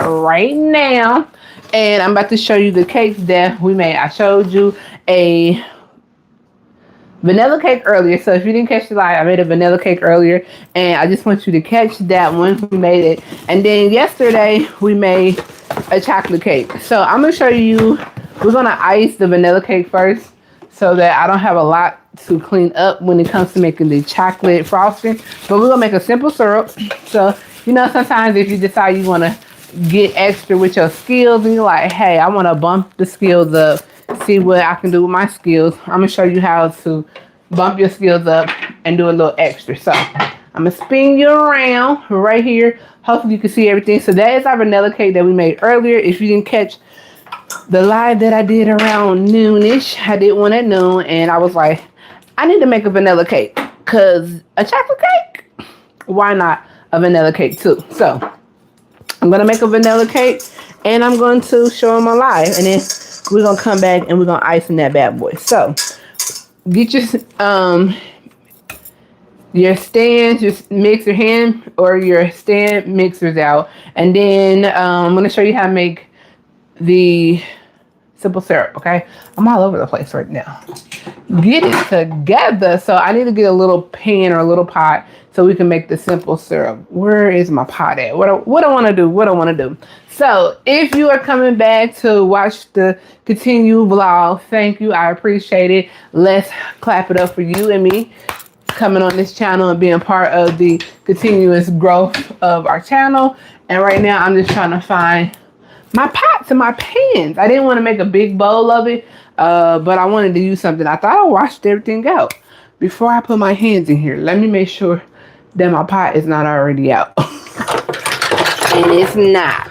right now. And I'm about to show you the cakes that we made. I showed you a vanilla cake earlier. So if you didn't catch the live, I made a vanilla cake earlier. And I just want you to catch that one. We made it. And then yesterday, we made a chocolate cake. So I'm going to show you, we're going to ice the vanilla cake first so that I don't have a lot to clean up when it comes to making the chocolate frosting. But we're going to make a simple syrup. So, you know, sometimes if you decide you want to get extra with your skills and you're like, hey, I want to bump the skills up, see what I can do with my skills. I'm going to show you how to bump your skills up and do a little extra. So I'm going to spin you around right here. Hopefully you can see everything. So that is our vanilla cake that we made earlier. If you didn't catch the live that I did around noonish, I did one at noon, and I was like, I need to make a vanilla cake because a chocolate cake, why not a vanilla cake too? So I'm going to make a vanilla cake, and I'm going to show them alive, and then we're going to come back, and we're going to ice in that bad boy. So get your stand, just mix your hand or your stand mixers out, and then I'm going to show you how to make the simple syrup. Okay, I'm all over the place right now. Get it together. So I need to get a little pan or a little pot so we can make the simple syrup. Where is my pot at? What I want to do. So if you are coming back to watch the continue vlog, thank you. I appreciate it. Let's clap it up for you and me coming on this channel and being part of the continuous growth of our channel. And right now I'm just trying to find my pots and my pans. I didn't want to make a big bowl of it, but I wanted to use something. I thought I washed everything out before I put my hands in here. Let me make sure that my pot is not already out. And it's not.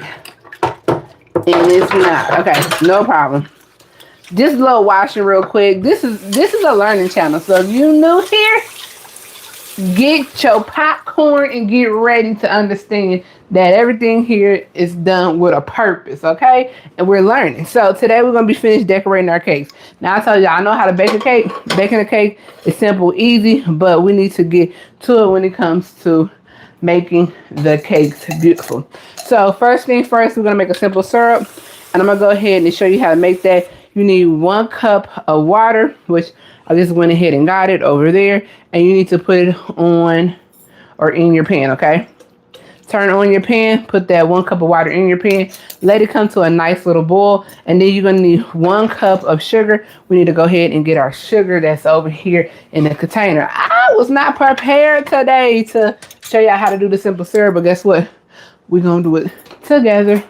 Okay, no problem. Just a little washing real quick. This is a learning channel. So if you new here, get your popcorn and get ready to understand that everything here is done with a purpose, okay? And we're learning. So today we're going to be finished decorating our cakes. Now I told you I know how to bake a cake. Baking a cake is simple, easy, but we need to get to it when it comes to making the cakes beautiful. So first thing first, we're going to make a simple syrup. And I'm going to go ahead and show you how to make that. You need 1 cup of water, which I just went ahead and got it over there. And you need to put it on or in your pan, okay? Turn on your pan, put that 1 cup of water in your pan, let it come to a nice little boil, and then you're gonna need 1 cup of sugar. We need to go ahead and get our sugar that's over here in the container. I was not prepared today to show you how to do the simple syrup, but guess what? We're gonna do it together.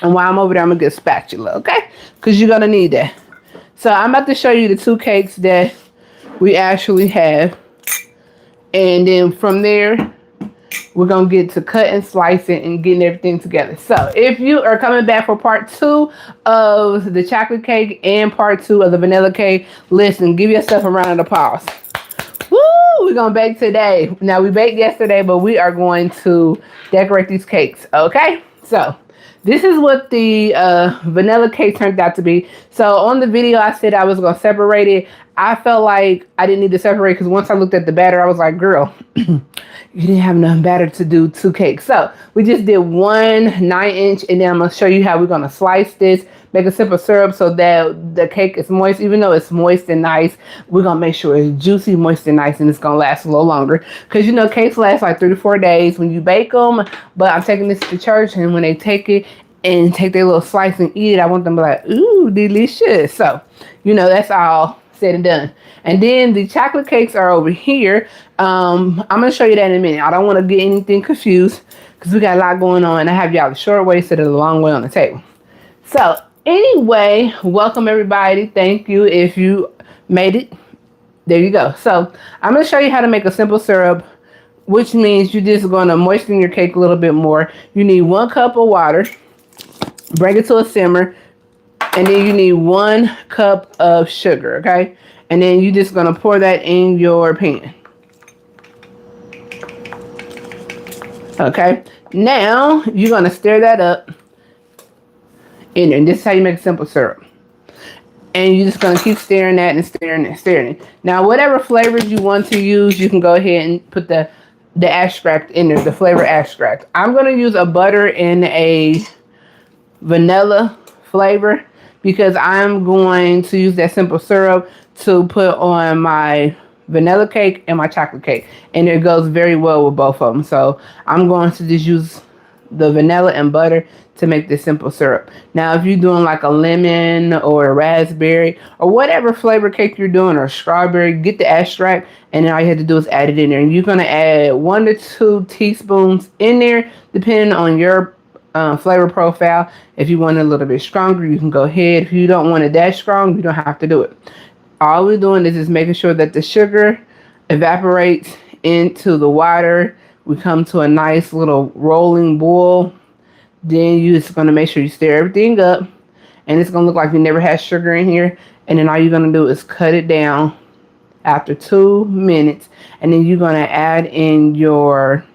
And while I'm over there, I'm gonna get a spatula, okay? Because you're gonna need that. So I'm about to show you the 2 cakes that we actually have. And then from there, we're going to get to cutting, slicing, and getting everything together. So if you are coming back for part 2 of the chocolate cake and part 2 of the vanilla cake, listen, give yourself a round of applause. Woo! We're going to bake today. Now, we baked yesterday, but we are going to decorate these cakes, okay? So this is what the vanilla cake turned out to be. So on the video, I said I was going to separate it. I felt like I didn't need to separate because once I looked at the batter, I was like, girl, you didn't have enough batter to do 2 cakes. So we just did 1 9-inch, and then I'm going to show you how we're going to slice this, make a simple syrup so that the cake is moist. Even though it's moist and nice, we're going to make sure it's juicy, moist, and nice, and it's going to last a little longer. Because, you know, cakes last like 3 to 4 days when you bake them. But I'm taking this to church, and when they take it and take their little slice and eat it, I want them to be like, ooh, delicious. So, you know, that's all said and done. And then the chocolate cakes are over here. I'm going to show you that in a minute. I don't want to get anything confused because we got a lot going on. And I have y'all the short way instead of the long way on the table. So anyway, welcome everybody. Thank you if you made it. There you go. So I'm going to show you how to make a simple syrup, which means you're just going to moisten your cake a little bit more. You need 1 cup of water. Bring it to a simmer. And then you need 1 cup of sugar, okay? And then you're just going to pour that in your pan. Okay? Now, you're going to stir that up in there. And this is how you make a simple syrup. And you're just going to keep stirring that and stirring it, stirring it. Now, whatever flavors you want to use, you can go ahead and put the the extract in there, the flavor extract. I'm going to use a butter and a vanilla flavor because I'm going to use that simple syrup to put on my vanilla cake and my chocolate cake, and it goes very well with both of them. So I'm going to just use the vanilla and butter to make this simple syrup. Now if you're doing like a lemon or a raspberry or whatever flavor cake you're doing, or strawberry, get the extract, and then all you have to do is add it in there, and you're going to add 1 to 2 teaspoons in there depending on your flavor profile. If you want it a little bit stronger, you can go ahead. If you don't want it that strong, you don't have to do it. All we're doing is just making sure that the sugar evaporates into the water. We come to a nice little rolling boil. Then you're just going to make sure you stir everything up, and it's going to look like you never had sugar in here. And then all you're going to do is cut it down after 2 minutes, and then you're going to add in your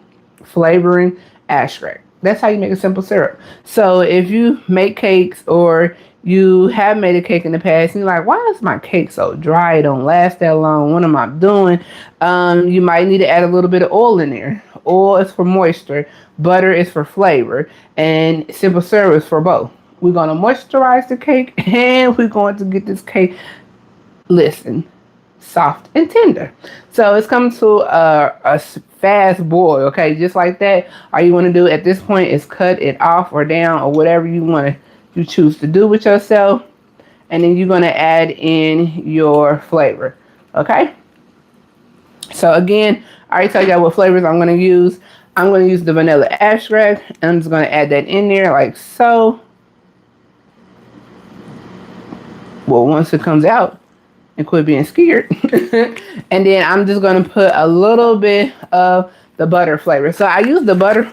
flavoring extract. That's how you make a simple syrup. So if you make cakes, or you have made a cake in the past and you're like, why is my cake so dry? It don't last that long. What am I doing? You might need to add a little bit of oil in there. Oil is for moisture. Butter is for flavor. And simple syrup is for both. We're going to moisturize the cake, and we're going to get this cake, listen, soft and tender. So it's come to a fast boil, okay? Just like that. All you want to do at this point is cut it off or down, or whatever you choose to do with yourself. And then you're going to add in your flavor, okay? So again, I already told you what flavors I'm going to use. I'm going to use the vanilla extract, and I'm just going to add that in there like so. Well, once it comes out, and quit being scared. And then I'm just going to put a little bit of the butter flavor. So I used the butter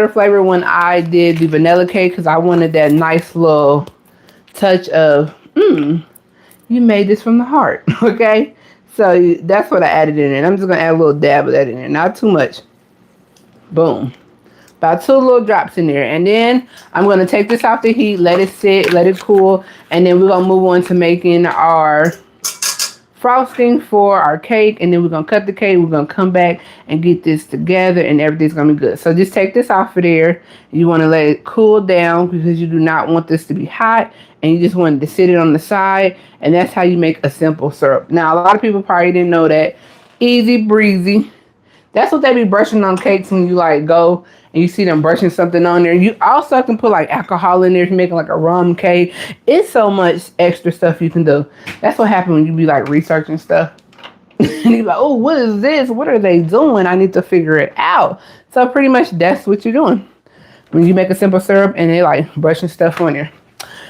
flavor when I did the vanilla cake because I wanted that nice little touch of, you made this from the heart. Okay? So that's what I added in there. And I'm just going to add a little dab of that in there. Not too much. Boom. About 2 little drops in there. And then I'm going to take this off the heat, let it sit, let it cool. And then we're going to move on to making our frosting for our cake. And then we're going to cut the cake. We're going to come back and get this together, and everything's going to be good. So just take this off of there. You want to let it cool down because you do not want this to be hot. And you just want to sit it on the side. And that's how you make a simple syrup. Now, a lot of people probably didn't know that. Easy breezy. That's what they be brushing on cakes when you like go and you see them brushing something on there. You also can put like alcohol in there if you're making like a rum cake. It's so much extra stuff you can do. That's what happens when you be like researching stuff. And you're like, oh, what is this? What are they doing? I need to figure it out. So pretty much that's what you're doing when you make a simple syrup and they like brushing stuff on there.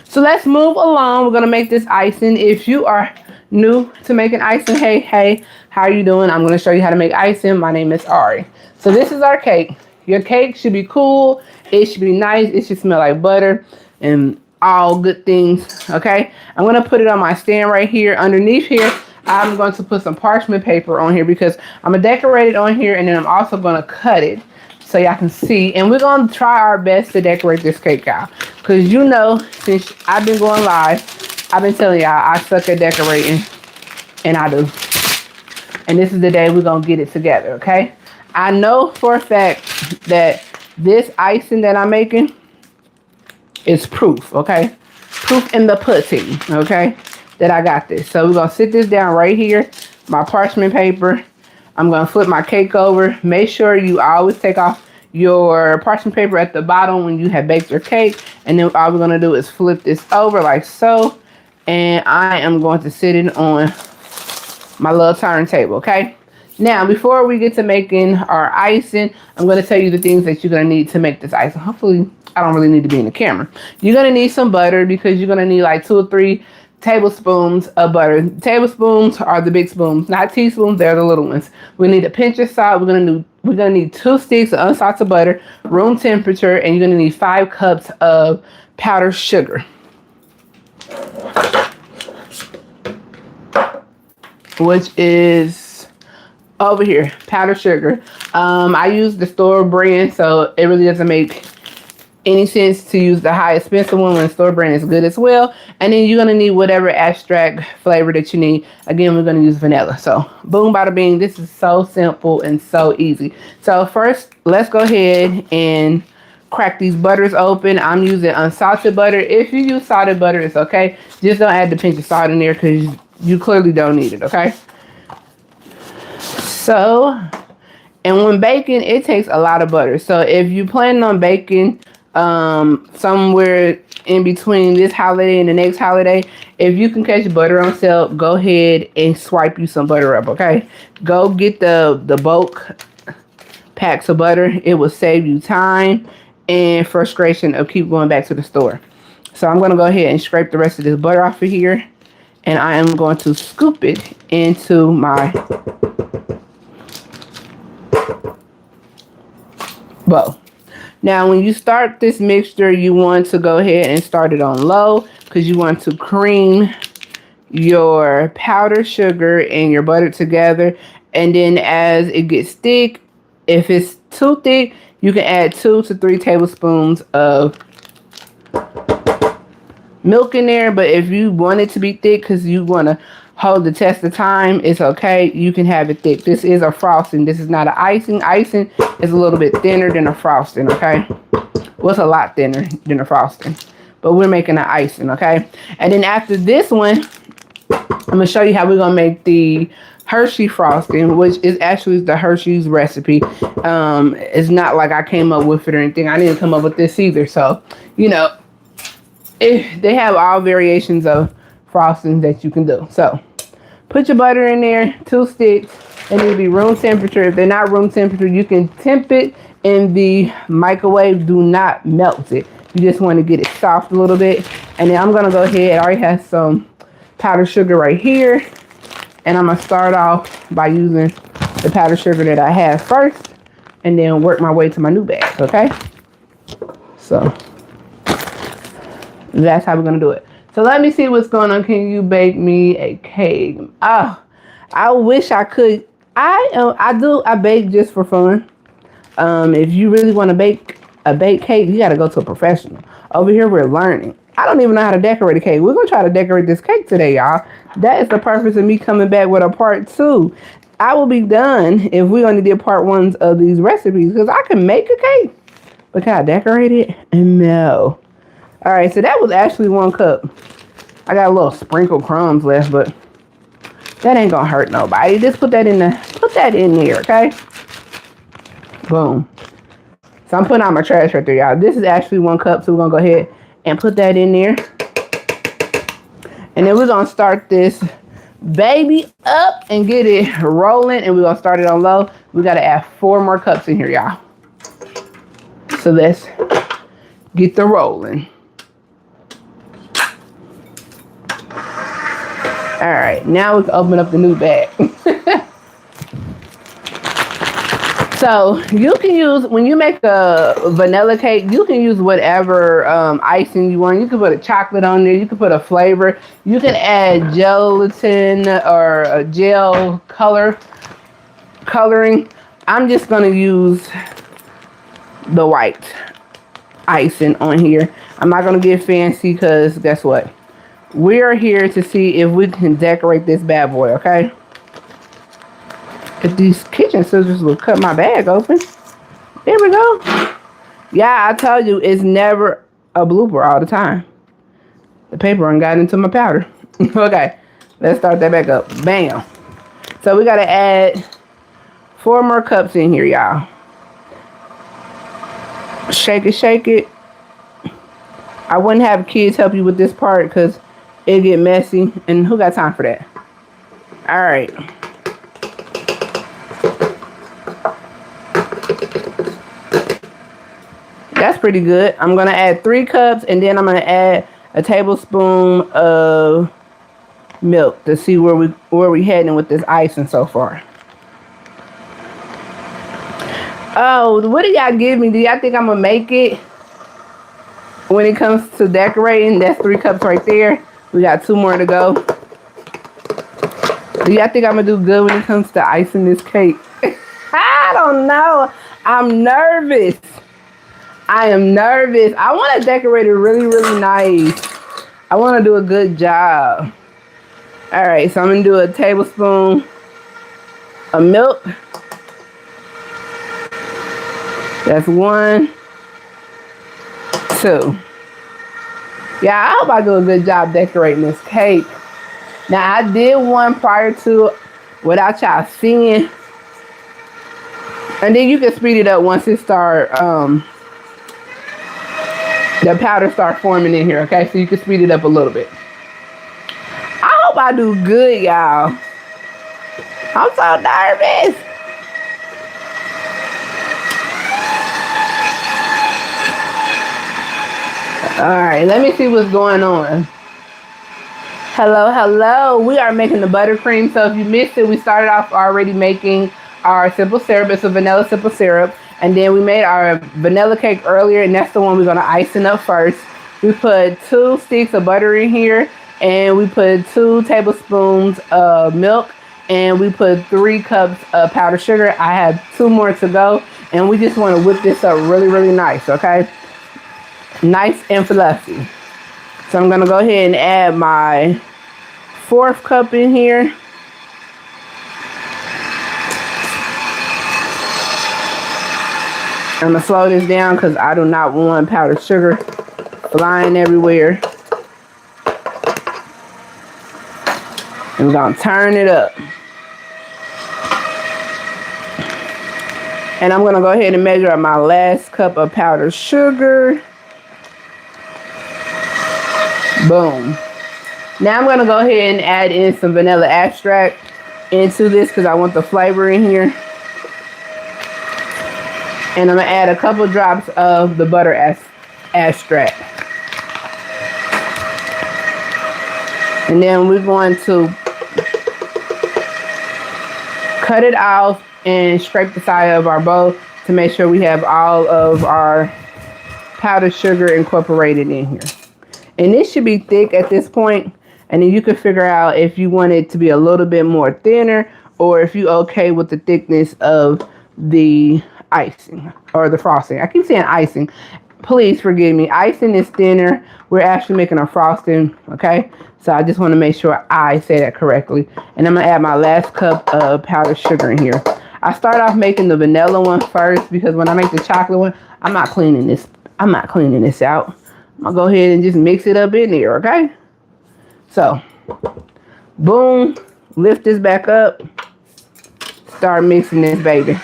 So let's move along. We're going to make this icing. If you are new to making icing, hey, how are you doing? I'm going to show you how to make icing. My name is Ari. So this is our cake. Your cake should be cool. It should be nice. It should smell like butter and all good things. Okay. I'm going to put it on my stand right here. Underneath here, I'm going to put some parchment paper on here because I'm going to decorate it on here, and then I'm also going to cut it so y'all can see. And we're going to try our best to decorate this cake out. Because you know, since I've been going live, I've been telling y'all I suck at decorating. And I do. And this is the day we're going to get it together, okay? I know for a fact that this icing that I'm making is proof, okay? Proof in the pudding, okay? That I got this. So we're going to sit this down right here. My parchment paper. I'm going to flip my cake over. Make sure you always take off your parchment paper at the bottom when you have baked your cake. And then all we're going to do is flip this over like so. And I am going to sit it on my little turntable, okay? Now, before we get to making our icing, I'm going to tell you the things that you're going to need to make this icing. Hopefully, I don't really need to be in the camera. You're going to need some butter because you're going to need like 2 or 3 tablespoons of butter. Tablespoons are the big spoons, not teaspoons. They're the little ones. We need a pinch of salt. We're gonna need 2 sticks of unsalted butter, room temperature, and you're gonna need 5 cups of powdered sugar, which is over here, powdered sugar. I use the store brand, so it really doesn't make any sense to use the high expensive one when store brand is good as well. And then you're gonna need whatever extract flavor that you need. Again, we're gonna use vanilla. So boom, bada bing. This is so simple and so easy. So first, let's go ahead and crack these butters open. I'm using unsalted butter. If you use salted butter, it's okay. Just don't add the pinch of salt in there because you clearly don't need it, okay? So, and when baking, it takes a lot of butter. So if you plan on baking somewhere in between this holiday and the next holiday, if you can catch butter on sale, go ahead and swipe you some butter up, okay? Go get the bulk packs of butter. It will save you time and frustration of keep going back to the store. So I'm going to go ahead and scrape the rest of this butter off of here, and I am going to scoop it into my bowl. Now, when you start this mixture, you want to go ahead and start it on low because you want to cream your powdered sugar and your butter together. And then as it gets thick, if it's too thick, you can add 2 to 3 tablespoons of milk in there. But if you want it to be thick because you want to hold the test of time, it's okay. You can have it thick. This is a frosting. This is not an icing. Icing is a little bit thinner than a frosting, okay? Well, it's a lot thinner than a frosting. But we're making an icing, okay? And then after this one, I'm going to show you how we're going to make the Hershey frosting, which is actually the Hershey's recipe. It's not like I came up with it or anything. I didn't come up with this either. So, you know, they have all variations of frostings that you can do. So put your butter in there, 2 sticks. They need to be room temperature. If they're not room temperature, you can temp it in the microwave. Do not melt it. You just want to get it soft a little bit. And then I'm going to go ahead. I already have some powdered sugar right here. And I'm going to start off by using the powdered sugar that I have first, and then work my way to my new batch, okay? So that's how we're going to do it. So let me see what's going on. Can you bake me a cake? Oh, I wish I could. I bake just for fun. If you really want to bake a baked cake, you got to go to a professional. Over here, we're learning. I don't even know how to decorate a cake. We're going to try to decorate this cake today, y'all. That is the purpose of me coming back with a part 2. I will be done if we only did part 1s of these recipes, because I can make a cake. But can I decorate it? No. All right, so that was actually 1 cup. I got a little sprinkle crumbs left, but that ain't gonna hurt nobody. Just put that in there, okay? Boom. So I'm putting out my trash right there, y'all. This is actually 1 cup, so we're gonna go ahead and put that in there. And then we're gonna start this baby up and get it rolling, and we're gonna start it on low. We gotta add 4 more cups in here, y'all. So let's get the rolling. All right, now we can open up the new bag. So you can use, when you make a vanilla cake, you can use whatever icing you want. You can put a chocolate on there. You can put a flavor. You can add gelatin or a gel coloring. I'm just going to use the white icing on here. I'm not going to get fancy because guess what? We're here to see if we can decorate this bad boy, okay? If these kitchen scissors will cut my bag open. There we go. Yeah, I told you, it's never a blooper all the time. The paper done got into my powder. Okay, let's start that back up. Bam. So we got to add 4 more cups in here, y'all. Shake it, shake it. I wouldn't have kids help you with this part because it'll get messy. And who got time for that? All right. That's pretty good. I'm going to add 3 cups, and then I'm going to add a tablespoon of milk to see where we heading with this icing so far. Oh, what do y'all give me? Do y'all think I'm going to make it when it comes to decorating? That's 3 cups right there. We got 2 more to go. Do y'all think I'm going to do good when it comes to icing this cake? I don't know. I'm nervous. I am nervous. I want to decorate it really, really nice. I want to do a good job. All right, so I'm going to do a tablespoon of milk. That's 1, 2. Yeah, I hope I do a good job decorating this cake. Now, I did one prior to without y'all seeing. And then you can speed it up once it start, the powder start forming in here, okay? So you can speed it up a little bit. I hope I do good, y'all. I'm so nervous. All right, let me see what's going on. Hello, hello. We are making the buttercream. So if you missed it, we started off already making our simple syrup. It's a vanilla simple syrup. And then we made our vanilla cake earlier, and that's the one we're going to icing up first. We put 2 sticks of butter in here, and we put 2 tablespoons of milk, and we put 3 cups of powdered sugar. I have 2 more to go, and we just want to whip this up really, really nice, okay? Nice and fluffy. So I'm going to go ahead and add my 4th cup in here. I'm going to slow this down because I do not want powdered sugar flying everywhere. I'm going to turn it up. And I'm going to go ahead and measure up my last cup of powdered sugar. Boom. Now I'm going to go ahead and add in some vanilla extract into this because I want the flavor in here. And I'm going to add a couple drops of the butter extract. And then we're going to cut it off and scrape the side of our bowl to make sure we have all of our powdered sugar incorporated in here. And this should be thick at this point, and then you can figure out if you want it to be a little bit more thinner or if you're okay with the thickness of the icing or the frosting. I keep saying icing. Please forgive me. Icing is thinner. We're actually making a frosting, okay? So I just want to make sure I say that correctly. And I'm going to add my last cup of powdered sugar in here. I start off making the vanilla one first because when I make the chocolate one, I'm not cleaning this out. I'm going to go ahead and just mix it up in there, okay? So, boom. Lift this back up. Start mixing this baby.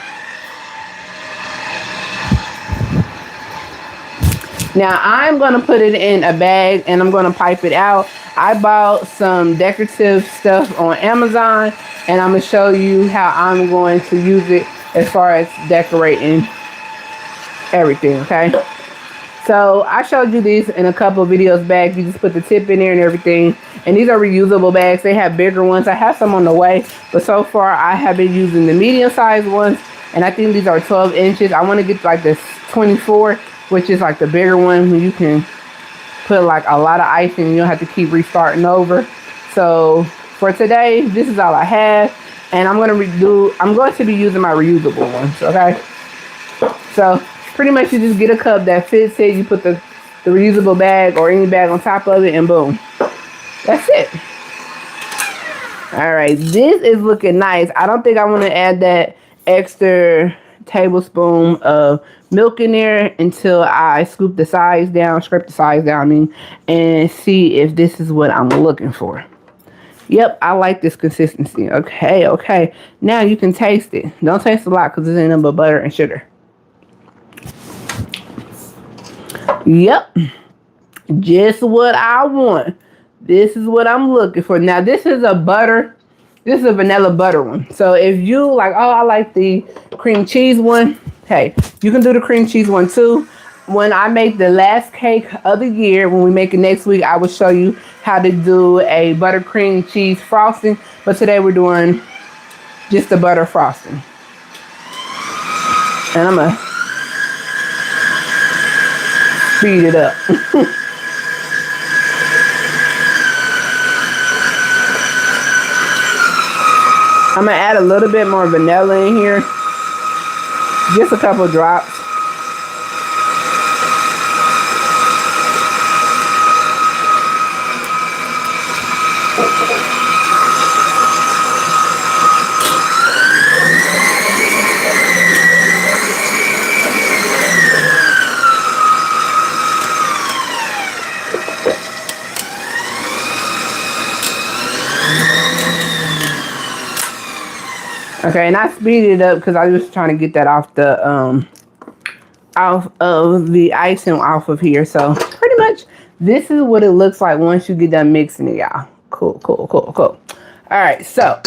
Now, I'm going to put it in a bag and I'm going to pipe it out. I bought some decorative stuff on Amazon and I'm going to show you how I'm going to use it as far as decorating everything, okay? So I showed you these in a couple of videos back. You just put the tip in there and everything. And these are reusable bags. They have bigger ones. I have some on the way. But so far I have been using the medium-sized ones. And I think these are 12 inches. I want to get like this 24, which is like the bigger one when you can put like a lot of icing and you don't have to keep restarting over. So for today, this is all I have. And I'm going to be using my reusable ones, okay? So pretty much you just get a cup that fits it. You put the reusable bag or any bag on top of it and boom. That's it. All right, this is looking nice. I don't think I want to add that extra tablespoon of milk in there until I scrape the sides down, and see if this is what I'm looking for. Yep, I like this consistency. Okay. Now you can taste it. Don't taste a lot because it's in but butter and sugar. Yep, just what I want. This is what I'm looking for. Now this is a vanilla butter one. So if you like, oh, I like the cream cheese one, hey, you can do the cream cheese one too. When I make the last cake of the year, when we make it next week, I will show you how to do a buttercream cheese frosting. But today we're doing just the butter frosting. And I'm gonna speed it up. I'm gonna add a little bit more vanilla in here. Just a couple drops. Okay, and I speeded it up because I was trying to get that off of the icing off of here. So pretty much this is what it looks like once you get done mixing it, y'all. Cool. All right, so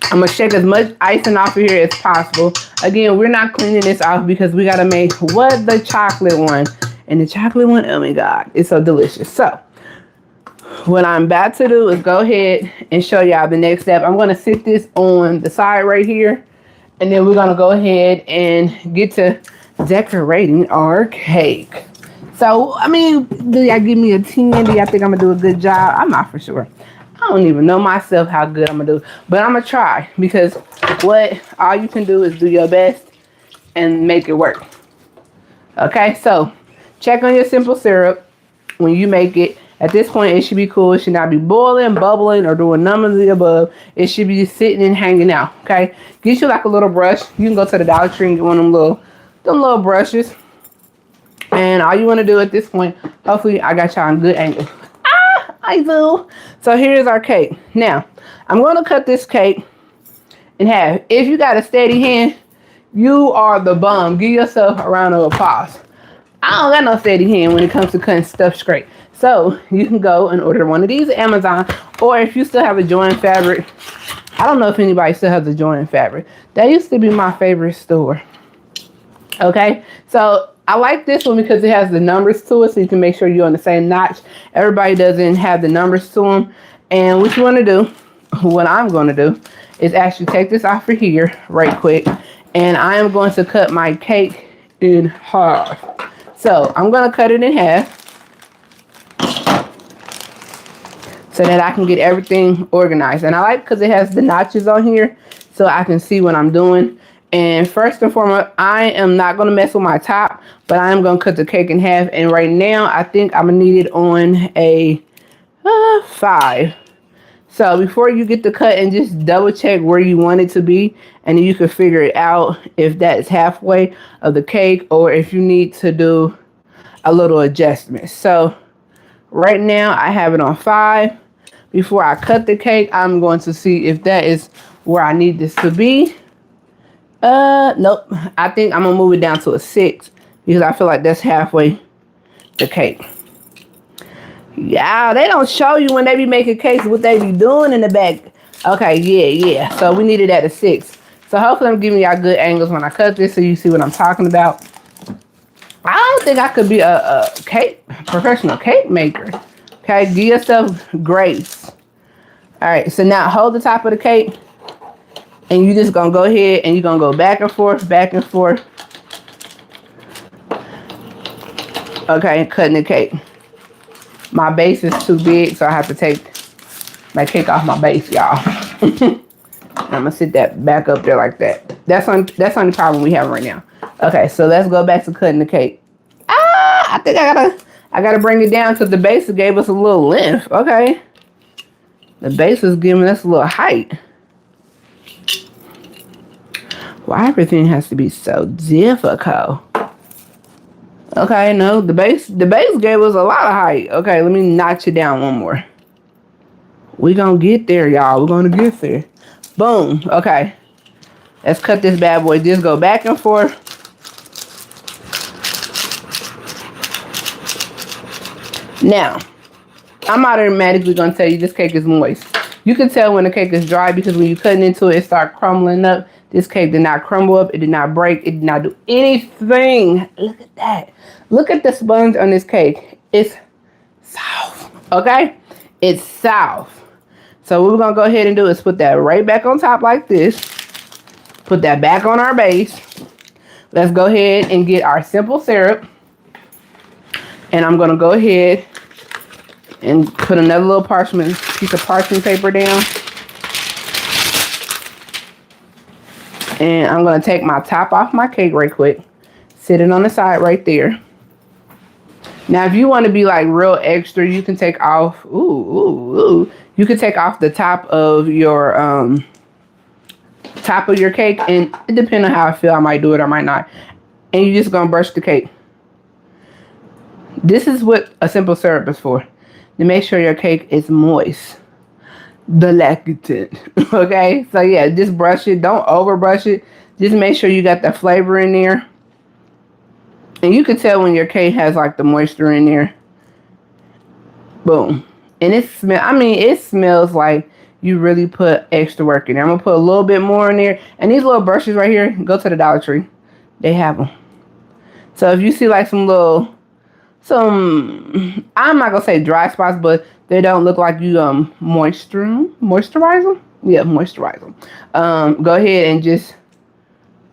I'm gonna shake as much icing off of here as possible. Again, we're not cleaning this off because we gotta make the chocolate one. And the chocolate one, oh my God, it's so delicious. So what I'm about to do is go ahead and show y'all the next step. I'm gonna sit this on the side right here. And then we're gonna go ahead and get to decorating our cake. So, I mean, do y'all give me a 10? Do y'all think I'm gonna do a good job? I'm not for sure. I don't even know myself how good I'm gonna do. But I'm gonna try because all you can do is do your best and make it work. Okay, so check on your simple syrup when you make it. At this point, it should be cool. It should not be boiling, bubbling, or doing none of the above. It should be sitting and hanging out, okay? Get you like a little brush. You can go to the Dollar Tree and get one of them little brushes. And all you want to do at this point, hopefully I got y'all on good angle. I do. So here's our cake. Now, I'm going to cut this cake in half. If you got a steady hand, you are the bomb. Give yourself a round of applause. I don't got no steady hand when it comes to cutting stuff straight. So you can go and order one of these at Amazon, or if you still have a Joann Fabric, I don't know if anybody still has a Joann Fabric. That used to be my favorite store. Okay, so I like this one because it has the numbers to it, so you can make sure you're on the same notch. Everybody doesn't have the numbers to them. And what you want to do, what I'm going to do, is actually take this off of here right quick, and I am going to cut my cake in half. So I'm going to cut it in half, so that I can get everything organized. And I like because it has the notches on here so I can see what I'm doing. And first and foremost, I am not going to mess with my top, but I am going to cut the cake in half. And right now, I think I'm going to need it on a 5. So before you get the cut, and just double check where you want it to be, and then you can figure it out if that's halfway of the cake or if you need to do a little adjustment. So right now, I have it on 5. Before I cut the cake, I'm going to see if that is where I need this to be. Nope. I think I'm going to move it down to a 6 because I feel like that's halfway the cake. Yeah, they don't show you when they be making cakes what they be doing in the back. Okay, yeah. So we needed at a 6. So hopefully I'm giving y'all good angles when I cut this so you see what I'm talking about. I don't think I could be a professional cake maker. Okay, give yourself grace. All right, so now hold the top of the cake, and you're just gonna go ahead and you're gonna go back and forth, back and forth. Okay, cutting the cake. My base is too big, so I have to take my cake off my base, y'all. I'm gonna sit that back up there like that. That's the only problem we have right now. Okay, so let's go back to cutting the cake. I think I gotta bring it down because the base gave us a little length. Okay. The base is giving us a little height. Why everything has to be so difficult? Okay, no, the base gave us a lot of height. Okay, let me notch it down one more. We gonna get there, y'all. We're gonna get there. Boom. Okay. Let's cut this bad boy. Just go back and forth. Now, I'm automatically going to tell you this cake is moist. You can tell when the cake is dry because when you're cutting into it, it starts crumbling up. This cake did not crumble up. It did not break. It did not do anything. Look at that. Look at the sponge on this cake. It's soft. Okay? It's soft. So what we're going to go ahead and do is put that right back on top like this. Put that back on our base. Let's go ahead and get our simple syrup. And I'm going to go ahead and put another little piece of parchment paper down. And I'm going to take my top off my cake right quick. Sit it on the side right there. Now, if you want to be like real extra, you can take off, you can take off the top of your cake. And it depends on how I feel. I might do it or I might not. And you're just going to brush the cake. This is what a simple syrup is for. To make sure your cake is moist. delectant. Okay, so yeah, just brush it. Don't over brush it. Just make sure you got the flavor in there. And you can tell when your cake has like the moisture in there. Boom. And it smells like you really put extra work in there. I'm gonna put a little bit more in there. And these little brushes right here, go to the Dollar Tree. They have them. So if you see like I'm not gonna say dry spots, but they don't look like you moisturize them. Yeah, moisturize them. Go ahead and just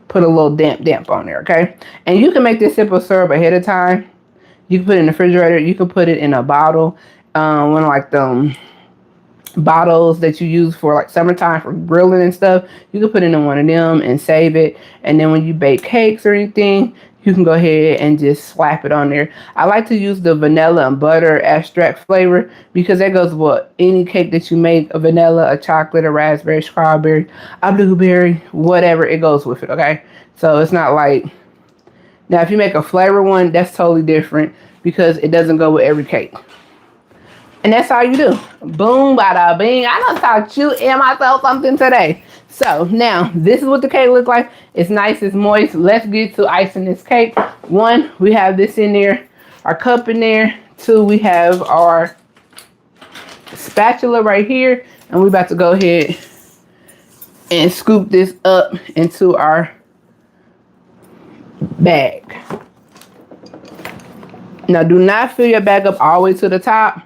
put a little damp on there, okay? And you can make this simple syrup ahead of time. You can put it in the refrigerator. You can put it in a bottle. One of like the bottles that you use for like summertime for grilling and stuff. You can put it in one of them and save it. And then when you bake cakes or anything, you can go ahead and just slap it on there. I like to use the vanilla and butter extract flavor because that goes with any cake that you make, a vanilla, a chocolate, a raspberry, strawberry, a blueberry, whatever, it goes with it, okay? So it's not like, now if you make a flavor one, that's totally different because it doesn't go with every cake. And that's all you do. Boom, bada bing. I done taught you and myself something today. So now this is what the cake looks like. It's nice, it's moist. Let's get to icing this cake. 1, we have this in there, our cup in there. 2, we have our spatula right here. And we're about to go ahead and scoop this up into our bag. Now do not fill your bag up all the way to the top.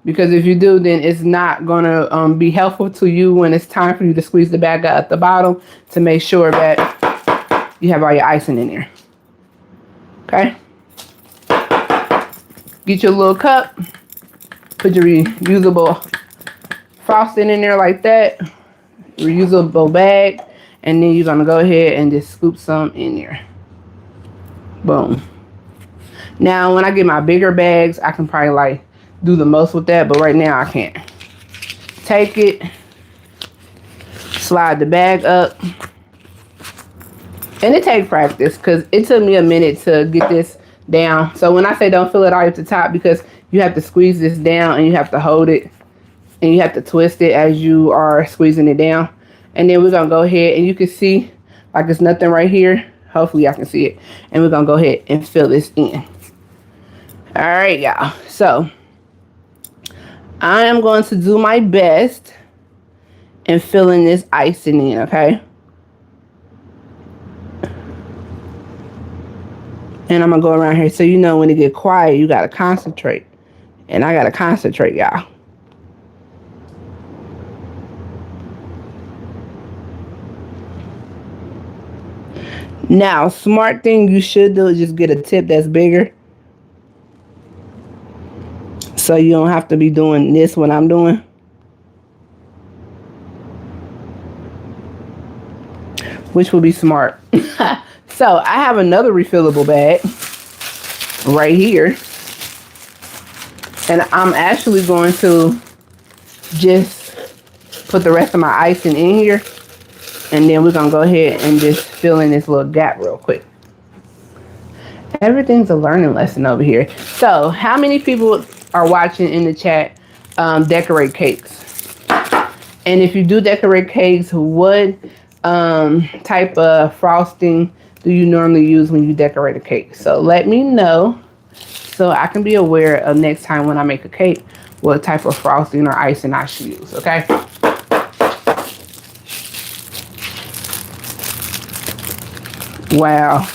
Because if you do, then it's not going to be helpful to you when it's time for you to squeeze the bag out at the bottom to make sure that you have all your icing in there. Okay? Get your little cup. Put your reusable frosting in there like that. Reusable bag. And then you're going to go ahead and just scoop some in there. Boom. Now, when I get my bigger bags, I can probably like do the most with that, but right now I can't. Take it, slide the bag up, and it takes practice because it took me a minute to get this down. So when I say don't fill it all at the top, because you have to squeeze this down and you have to hold it and you have to twist it as you are squeezing it down. And then we're gonna go ahead and you can see like there's nothing right here. Hopefully I can see it. And we're gonna go ahead and fill this in. All right, y'all. So I am going to do my best in filling this icing in, okay? And I'm going to go around here so you know when it get quiet, you got to concentrate. And I got to concentrate, y'all. Now, smart thing you should do is just get a tip that's bigger. So you don't have to be doing this what I'm doing. Which will be smart. So I have another refillable bag right here. And I'm actually going to just put the rest of my icing in here. And then we're going to go ahead and just fill in this little gap real quick. Everything's a learning lesson over here. So how many people are watching in the chat decorate cakes? And if you do decorate cakes, what type of frosting do you normally use when you decorate a cake? So let me know so I can be aware of next time when I make a cake what type of frosting or icing I should use, okay? Wow.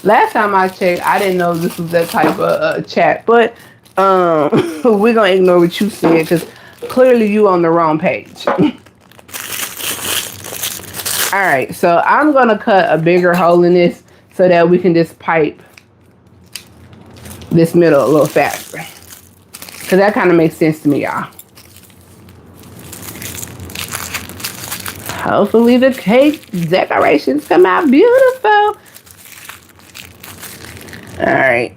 Last time I checked, I didn't know this was that type of chat, but we're going to ignore what you said because clearly you on the wrong page. All right, so I'm going to cut a bigger hole in this so that we can just pipe this middle a little faster. Because that kind of makes sense to me, y'all. Hopefully the cake decorations come out beautiful. All right.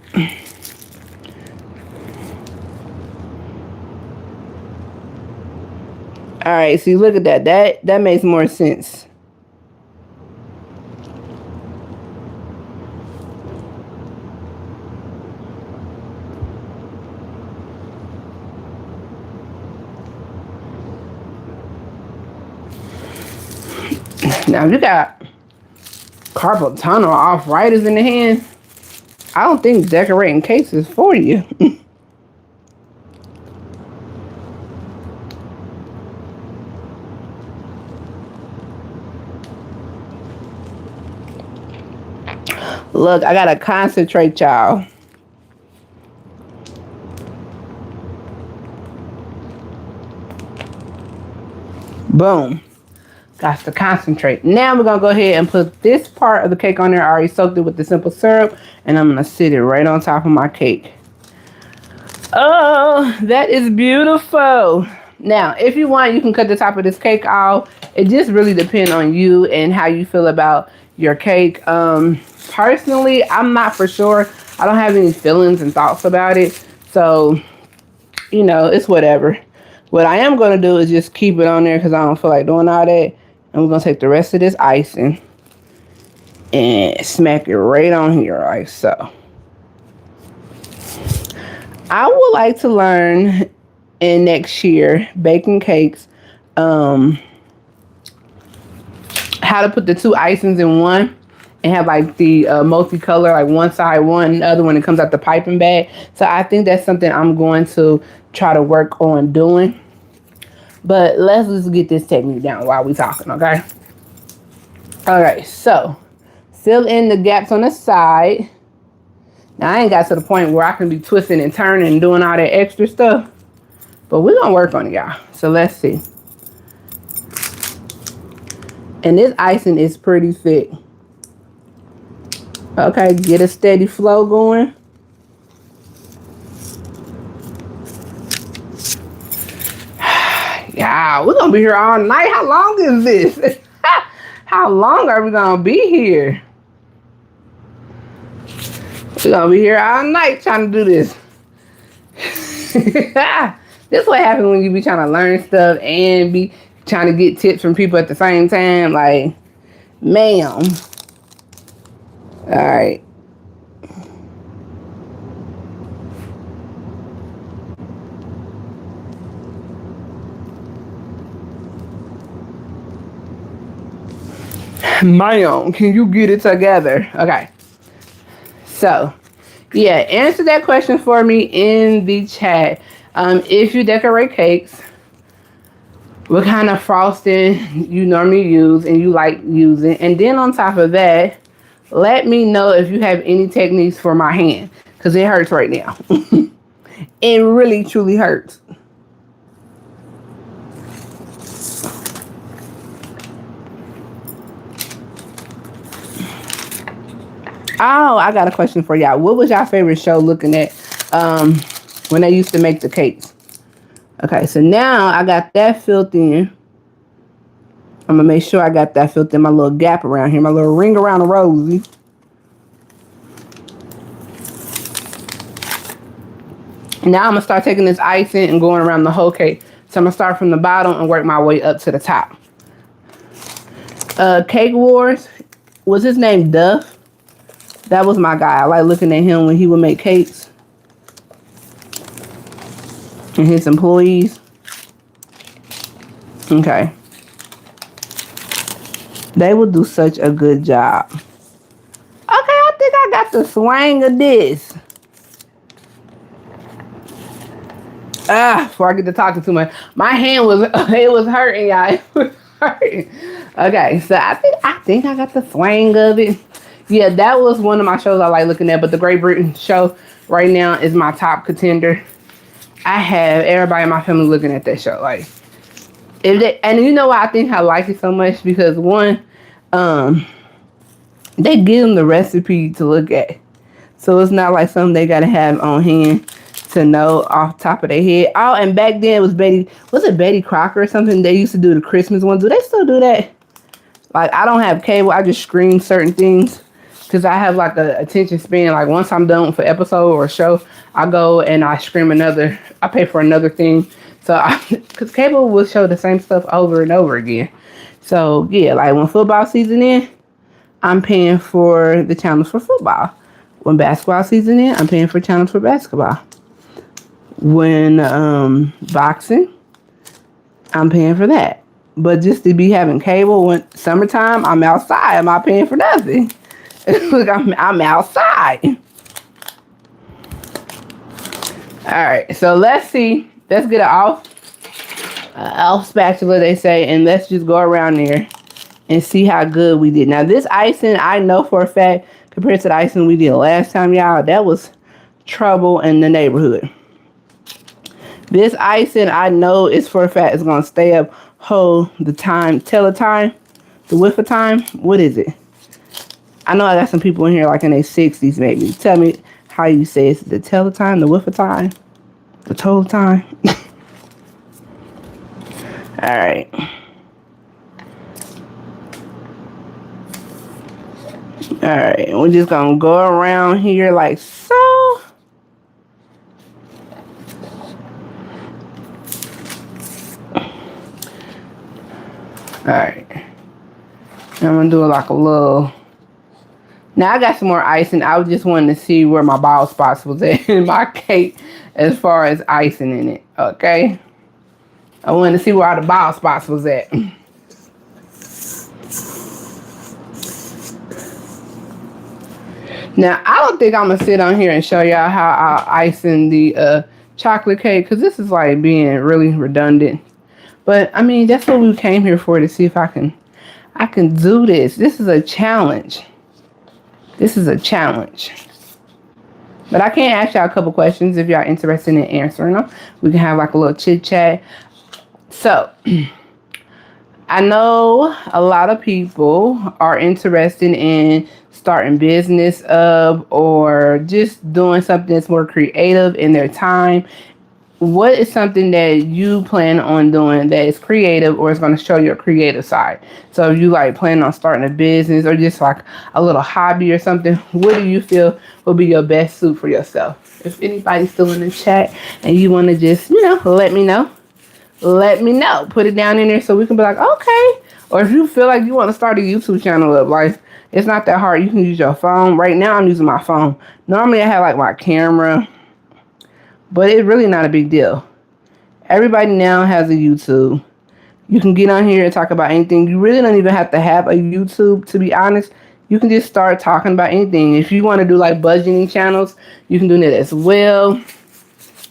All right, see, look at that. That makes more sense. Now, if you got carpal tunnel arthritis in the hand, I don't think decorating cakes is for you. Look, I gotta concentrate, y'all. Boom. Got to concentrate. Now we're gonna go ahead and put this part of the cake on there. I already soaked it with the simple syrup, and I'm gonna sit it right on top of my cake. Oh, that is beautiful. Now, if you want, you can cut the top of this cake off. It just really depends on you and how you feel about your cake. Personally, I'm not for sure. I don't have any feelings and thoughts about it. So, you know, it's whatever. What I am going to do is just keep it on there because I don't feel like doing all that. And we're going to take the rest of this icing and smack it right on here like so. I would like to learn in next year baking cakes how to put the two icings in one and have like the multicolor, like one side one, the other one it comes out the piping bag. So I think that's something I'm going to try to work on doing. But let's just get this technique down while we talking, okay? Alright, so fill in the gaps on the side. Now I ain't got to the point where I can be twisting and turning and doing all that extra stuff. But we're gonna work on it, y'all. So let's see. And this icing is pretty thick. Okay, get a steady flow going. Yeah, we're gonna be here all night. How long is this? How long are we gonna be here? We're gonna be here all night trying to do this. This is what happens when you be trying to learn stuff and be trying to get tips from people at the same time. Like, ma'am. Alright. Ma'am, can you get it together? Okay. So, yeah, answer that question for me in the chat. If you decorate cakes, what kind of frosting you normally use and you like using. And then on top of that, let me know if you have any techniques for my hand, because it hurts right now. It really, truly hurts. Oh, I got a question for y'all. What was y'all favorite show looking at when they used to make the cakes? Okay, so now I got that filled in. I'm going to make sure I got that filled in my little gap around here, my little ring around the rosy. Now I'm going to start taking this icing and going around the whole cake. So I'm going to start from the bottom and work my way up to the top. Cake Wars, was his name Duff? That was my guy. I like looking at him when he would make cakes. And his employees. Okay. They would do such a good job. Okay, I think I got the swing of this. Before I get to talking too much. My hand was, it was hurting, y'all. It was hurting. Okay, so I think I got the swing of it. Yeah, that was one of my shows I like looking at, but the Great Britain show right now is my top contender. I have everybody in my family looking at that show. Like, if they, and you know why I think I like it so much? Because one, they give them the recipe to look at. So it's not like something they gotta have on hand to know off the top of their head. Oh, and back then it was Betty Crocker or something? They used to do the Christmas ones. Do they still do that? Like, I don't have cable. I just stream certain things. Because I have like a attention span. Like once I'm done for episode or show, I go and I stream another. I pay for another thing. So because cable will show the same stuff over and over again. So yeah, like when football season in, I'm paying for the channels for football. When basketball season in, I'm paying for channels for basketball. When boxing, I'm paying for that. But just to be having cable when summertime, I'm outside. I'm not paying for nothing. Look, I'm outside. All right, so let's see. Let's get it off spatula, they say, and let's just go around there and see how good we did. Now, this icing, I know for a fact, compared to the icing we did last time, y'all, that was trouble in the neighborhood. This icing, I know it's for a fact it's gonna stay up, hold the time, tell the time, the width of time. What is it? I know I got some people in here like in their 60s maybe. Tell me how you say it's the tell the time, the width of time, the total time. All right. All right, we're just gonna go around here like so. All right, I'm gonna do like a little. Now I got some more icing. I was just wanting to see where my bald spots was at in my cake as far as icing in it. Okay, I wanted to see where all the bald spots was at. Now, I don't think I'm going to sit on here and show y'all how I icing the chocolate cake, because this is like being really redundant. But, I mean, that's what we came here for, to see if I can do this. This is a challenge. This is a challenge. But I can ask y'all a couple questions if y'all interested in answering them. We can have like a little chit chat. So, I know a lot of people are interested in starting business up or just doing something that's more creative in their time. What is something that you plan on doing that is creative or is going to show your creative side? So if you like plan on starting a business or just like a little hobby or something, what do you feel will be your best suit for yourself? If anybody's still in the chat and you want to just, let me know. Let me know. Put it down in there so we can be like, okay. Or if you feel like you want to start a YouTube channel up, like, it's not that hard. You can use your phone. Right now, I'm using my phone. Normally, I have like my camera, but it's really not a big deal. Everybody now has a YouTube. You can get on here and talk about anything. You really don't even have to have a YouTube, to be honest. You can just start talking about anything. If you want to do like budgeting channels, you can do that as well.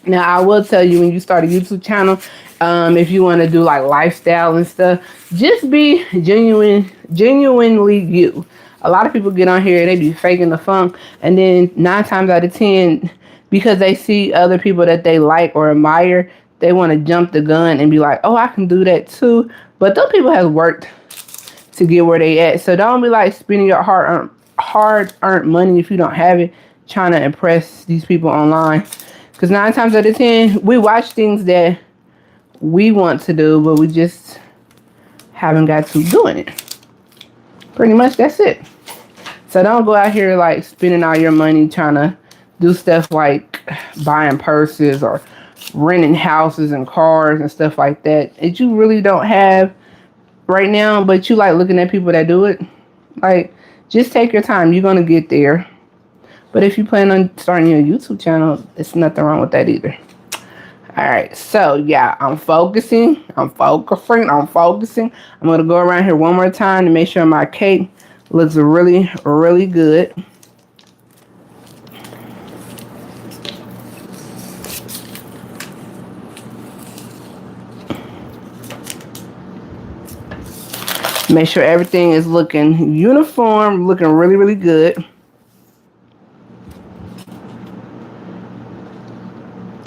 Now, I will tell you, when you start a YouTube channel, if you want to do like lifestyle and stuff, just be genuinely you. A lot of people get on here and they be faking the funk, and then 9 times out of 10, because they see other people that they like or admire, they want to jump the gun and be like, oh, I can do that too. But those people have worked to get where they at. So don't be like spending your hard-earned money if you don't have it, trying to impress these people online. Because 9 times out of 10, we watch things that we want to do, but we just haven't got to doing it. Pretty much that's it. So don't go out here like spending all your money trying to do stuff like buying purses or renting houses and cars and stuff like that you really don't have right now, but you like looking at people that do it. Like, just take your time. You're going to get there. But if you plan on starting your YouTube channel, there's nothing wrong with that either. All right, so yeah, I'm focusing. I'm going to go around here one more time to make sure my cake looks really, really good. Make sure everything is looking uniform, looking really, really good.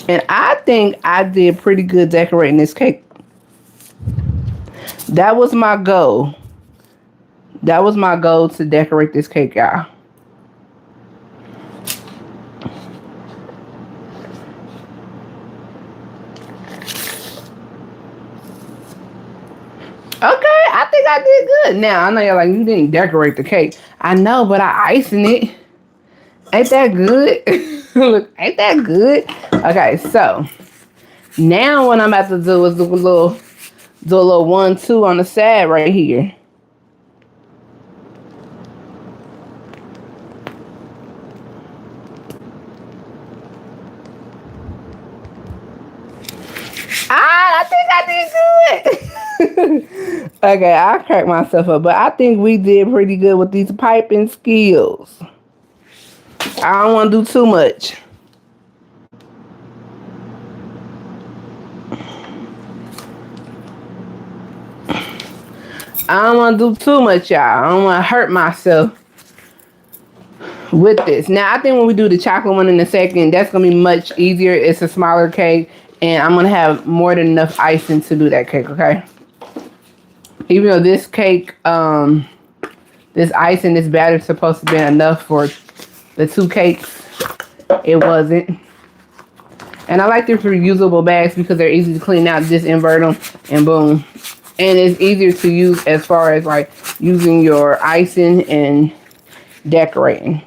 And I think I did pretty good decorating this cake. That was my goal. That was my goal, to decorate this cake, y'all. Okay, I think I did good. Now, I know you're like, you didn't decorate the cake. I know, but I icing it. Ain't that good? Look, ain't that good? Okay, so now what I'm about to do is do a little 1-2 on the side right here. I think I did good. Okay, I cracked myself up, but I think we did pretty good with these piping skills. I don't want to do too much. I don't want to do too much, y'all. I don't want to hurt myself with this. Now, I think when we do the chocolate one in a second, that's going to be much easier. It's a smaller cake, and I'm going to have more than enough icing to do that cake, okay? Even though this cake, this icing, this batter is supposed to be enough for the 2 cakes, it wasn't. And I like these reusable bags because they're easy to clean out. Just invert them and boom. And it's easier to use as far as like using your icing and decorating.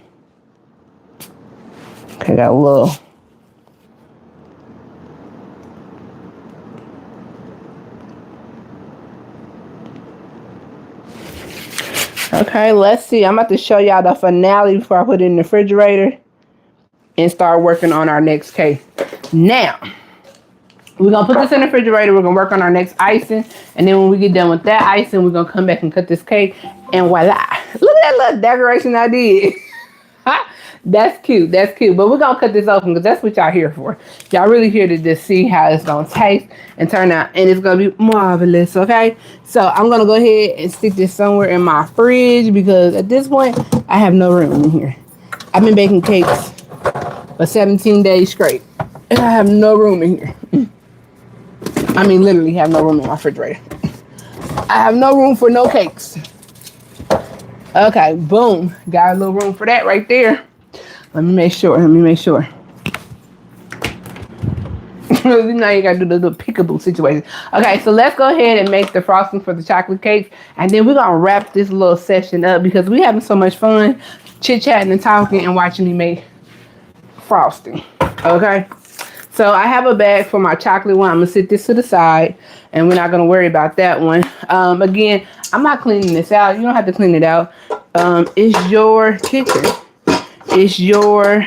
Okay, got a little. Okay, let's see. I'm about to show y'all the finale before I put it in the refrigerator and start working on our next cake. Now, we're going to put this in the refrigerator. We're going to work on our next icing. And then when we get done with that icing, we're going to come back and cut this cake. And voila. Look at that little decoration I did. That's cute. That's cute. But we're going to cut this open because that's what y'all here for. Y'all really here to just see how it's going to taste and turn out. And it's going to be marvelous, okay? So I'm going to go ahead and stick this somewhere in my fridge because at this point, I have no room in here. I've been baking cakes for 17 days straight. And I have no room in here. I mean, literally have no room in my refrigerator. I have no room for no cakes. Okay, boom. Got a little room for that right there. Let me make sure. Now you gotta do the little peekaboo situation. Okay, so let's go ahead and make the frosting for the chocolate cakes. And then we're gonna wrap this little session up because we're having so much fun chit-chatting and talking and watching me make frosting. Okay. So I have a bag for my chocolate one. I'm going to sit this to the side, and we're not going to worry about that one. Again, I'm not cleaning this out. You don't have to clean it out. It's your kitchen. It's your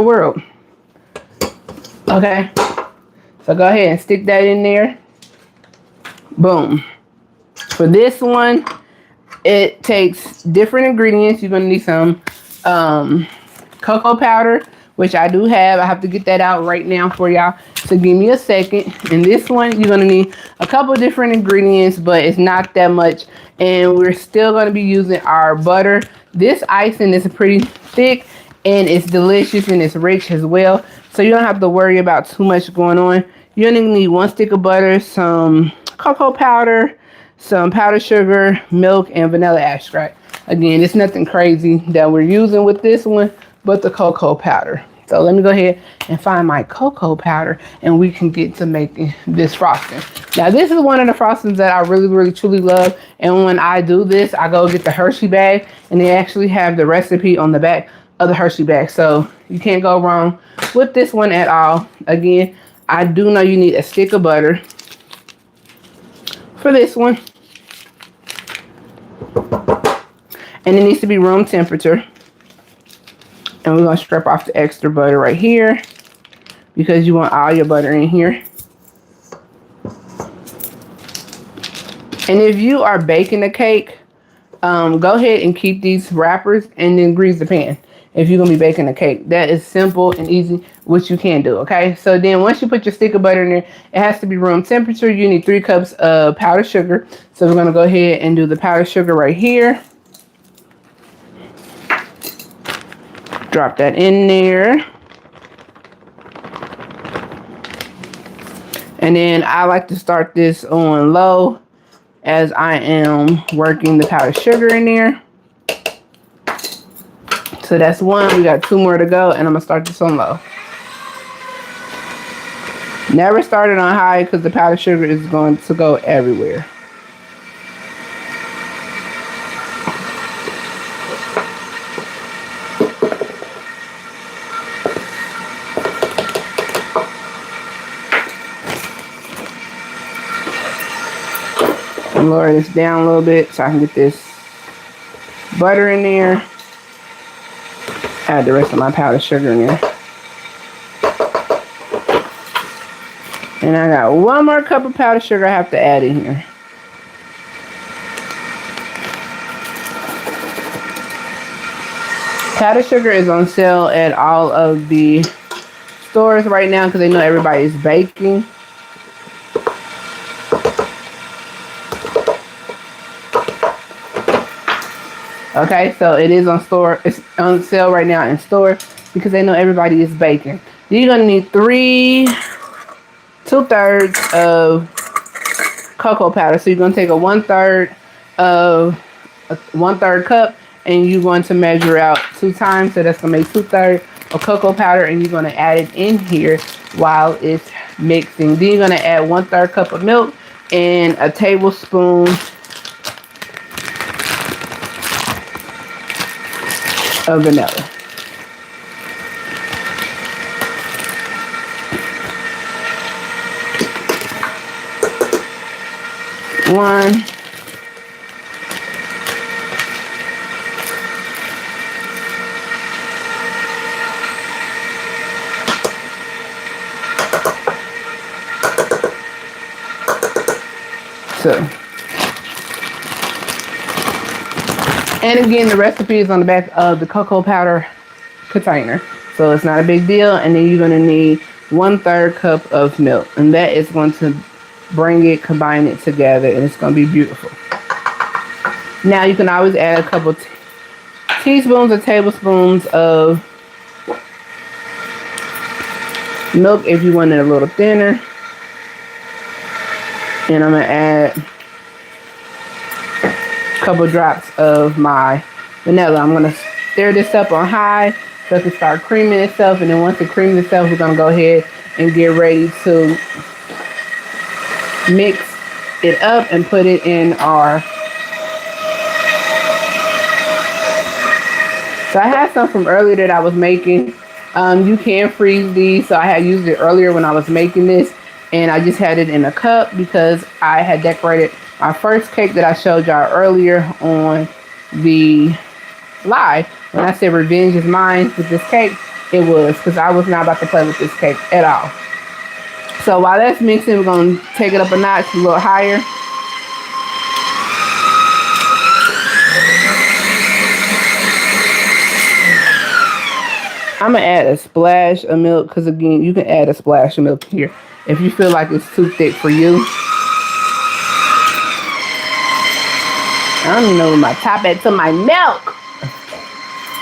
world. Okay? So go ahead and stick that in there. Boom. For this one, it takes different ingredients. You're going to need some cocoa powder, which I do have. I have to get that out right now for y'all. So give me a second. And this one, you're going to need a couple different ingredients, but it's not that much. And we're still going to be using our butter. This icing is pretty thick and it's delicious and it's rich as well. So you don't have to worry about too much going on. You're going to need 1 stick of butter, some cocoa powder, some powdered sugar, milk, and vanilla extract. Again, it's nothing crazy that we're using with this one, but the cocoa powder. So let me go ahead and find my cocoa powder and we can get to making this frosting. Now this is one of the frostings that I really, really, truly love. And when I do this, I go get the Hershey bag and they actually have the recipe on the back of the Hershey bag. So you can't go wrong with this one at all. Again, I do know you need a stick of butter for this one. And it needs to be room temperature. And we're going to strip off the extra butter right here because you want all your butter in here. And if you are baking a cake, go ahead and keep these wrappers and then grease the pan if you're going to be baking a cake. That is simple and easy, which you can do, okay? So then once you put your stick of butter in there, it has to be room temperature. You need 3 cups of powdered sugar. So we're going to go ahead and do the powdered sugar right here. Drop that in there. And then I like to start this on low as I am working the powdered sugar in there. So that's 1. We got 2 more to go, and I'm going to start this on low. Never start it on high because the powdered sugar is going to go everywhere. Lower this down a little bit so I can get this butter in there. Add the rest of my powdered sugar in there. And I got 1 more cup of powdered sugar I have to add in here. Powdered sugar is on sale at all of the stores right now because they know everybody is baking. Okay, so it is on store. It's on sale right now in store because they know everybody is baking. Then you're gonna need 2/3 of cocoa powder. So you're gonna take a 1/3 of a 1/3 cup, and you're going to measure out 2 times. So that's gonna make 2/3 of cocoa powder, and you're gonna add it in here while it's mixing. Then you're gonna add 1/3 cup of milk and a tablespoon of vanilla. One. Two. And again, the recipe is on the back of the cocoa powder container. So it's not a big deal. And then you're going to need 1/3 cup of milk. And that is going to bring it, combine it together, and it's going to be beautiful. Now you can always add a couple teaspoons or tablespoons of milk if you want it a little thinner. And I'm going to add couple drops of my vanilla. I'm going to stir this up on high so it can start creaming itself, and then once it creams itself, we're going to go ahead and get ready to mix it up and put it in our... So I had some from earlier that I was making. You can freeze these, so I had used it earlier when I was making this, and I just had it in a cup because I had decorated my first cake that I showed y'all earlier on the live. When I said revenge is mine with this cake, it was because I was not about to play with this cake at all. So while that's mixing, we're going to take it up a notch, a little higher. I'm going to add a splash of milk because, again, you can add a splash of milk here if you feel like it's too thick for you. I don't even know where my top at to my milk.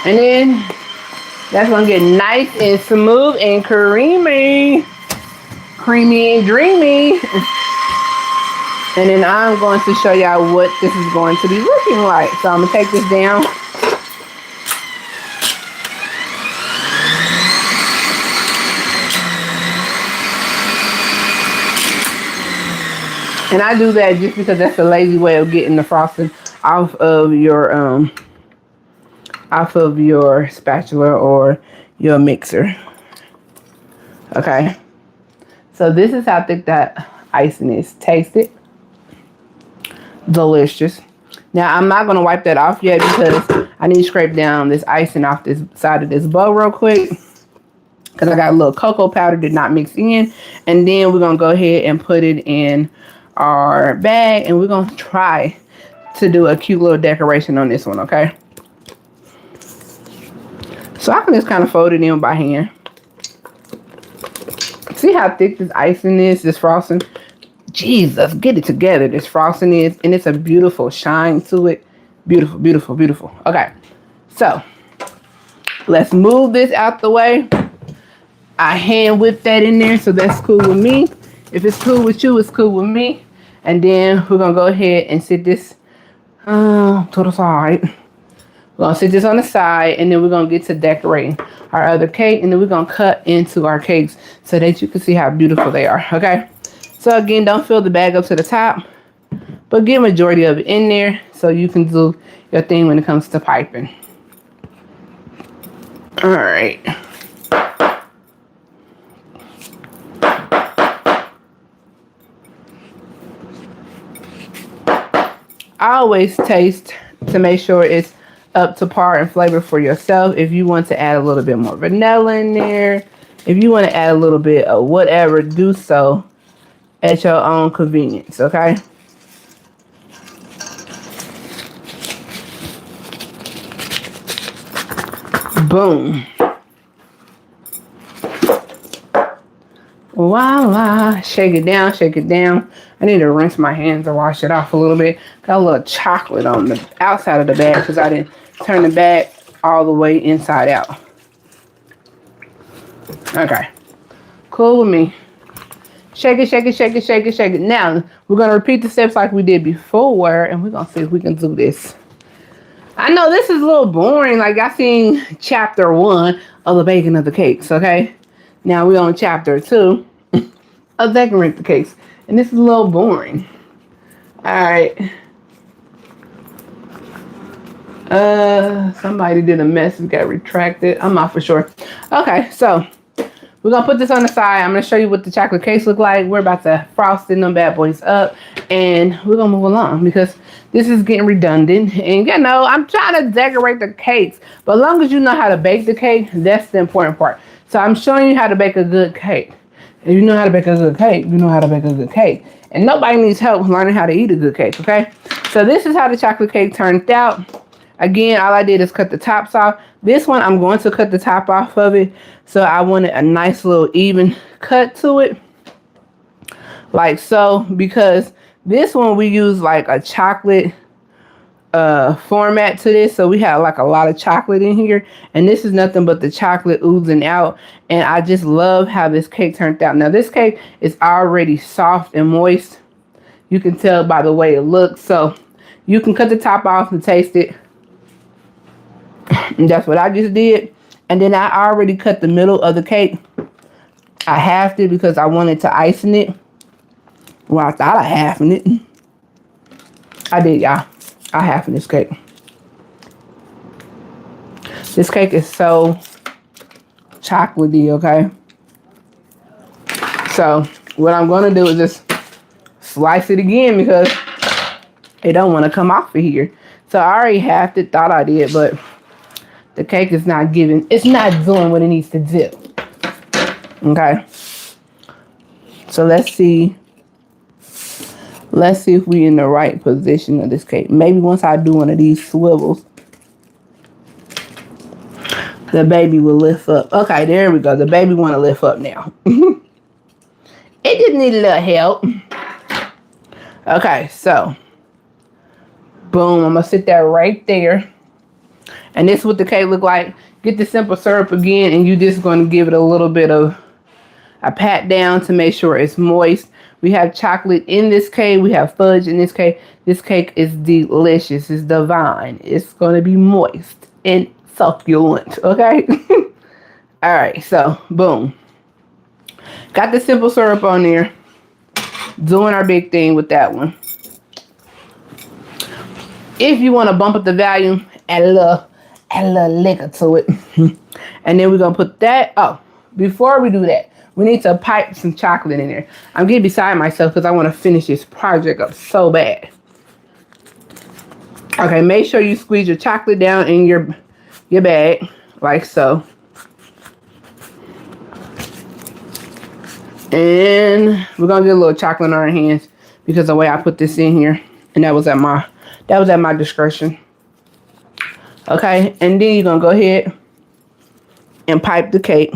And then that's going to get nice and smooth and creamy. Creamy and dreamy. And then I'm going to show y'all what this is going to be looking like. So I'm going to take this down. And I do that just because that's a lazy way of getting the frosting off of your spatula or your mixer. Okay. So this is how thick that icing is. Taste it. Delicious. Now I'm not gonna wipe that off yet because I need to scrape down this icing off this side of this bowl real quick. Because I got a little cocoa powder did not mix in. And then we're gonna go ahead and put it in our bag, and we're gonna try to do a cute little decoration on this one, okay? So I can just kind of fold it in by hand. See how thick this icing is, this frosting? Jesus, get it together, this frosting is, and it's a beautiful shine to it. Beautiful, beautiful, beautiful. Okay, so let's move this out the way. I hand whip that in there, so that's cool with me. If it's cool with you, it's cool with me. And then we're going to go ahead and sit this to the side. We're going to sit this on the side, and then we're going to get to decorating our other cake. And then we're going to cut into our cakes so that you can see how beautiful they are. Okay? So, again, don't fill the bag up to the top, but get majority of it in there so you can do your thing when it comes to piping. All right. I always taste to make sure it's up to par and flavor for yourself. If you want to add a little bit more vanilla in there, if you want to add a little bit of whatever, do so. at your own convenience, okay? Boom. Voila. Shake it down, shake it down. I need to rinse my hands and wash it off a little bit. Got a little chocolate on the outside of the bag because I didn't turn the bag all the way inside out. Okay. Cool with me. Shake it, shake it, shake it, shake it, shake it. Now, we're going to repeat the steps like we did before, and we're going to see if we can do this. I know this is a little boring. Like, I seen chapter 1 of the baking of the cakes, okay? Now, we're on chapter 2 of decorate the cakes. And this is a little boring. All right. Somebody did a message, got retracted. I'm not for sure. Okay, so we're going to put this on the side. I'm going to show you what the chocolate cakes look like. We're about to frost them bad boys up. And we're going to move along because this is getting redundant. And, you know, I'm trying to decorate the cakes. But as long as you know how to bake the cake, that's the important part. So I'm showing you how to bake a good cake. If you know how to bake a good cake, you know how to bake a good cake. And nobody needs help learning how to eat a good cake, okay? So this is how the chocolate cake turned out. Again, all I did is cut the tops off. This one, I'm going to cut the top off of it. So I wanted a nice little even cut to it. Like so. Because this one, we use like a chocolate format to this. So we have like a lot of chocolate in here. And this is nothing but the chocolate oozing out. And I just love how this cake turned out. Now, this cake is already soft and moist. You can tell by the way it looks. So you can cut the top off and taste it. And that's what I just did. And then I already cut the middle of the cake. I halved it because I wanted to icing it. Well, I thought I halved it. I did, y'all. I halved this cake. This cake is so chocolatey, okay? So what I'm going to do is just slice it again because it don't want to come off of here. So I already halved it, thought I did, but the cake is not giving, it's not doing what it needs to do. Okay. So let's see. Let's see if we're in the right position of this cake. Maybe once I do one of these swivels, the baby will lift up. Okay, there we go. The baby want to lift up now. It just need a little help. Okay, so boom, I'm going to sit that right there. And this is what the cake look like. Get the simple syrup again, and you just going to give it a little bit of a pat down to make sure it's moist. We have chocolate in this cake. We have fudge in this cake. This cake is delicious. It's divine. It's going to be moist and succulent, okay? All right, so boom. Got the simple syrup on there. Doing our big thing with that one. If you want to bump up the volume, add a little liquor to it. And then we're going to put that. Oh, before we do that, we need to pipe some chocolate in there. I'm getting beside myself because I want to finish this project up so bad. Okay, make sure you squeeze your chocolate down in your bag, like so. And we're going to get a little chocolate on our hands because the way I put this in here. And that was at my discretion. Okay, and then you're going to go ahead and pipe the cake.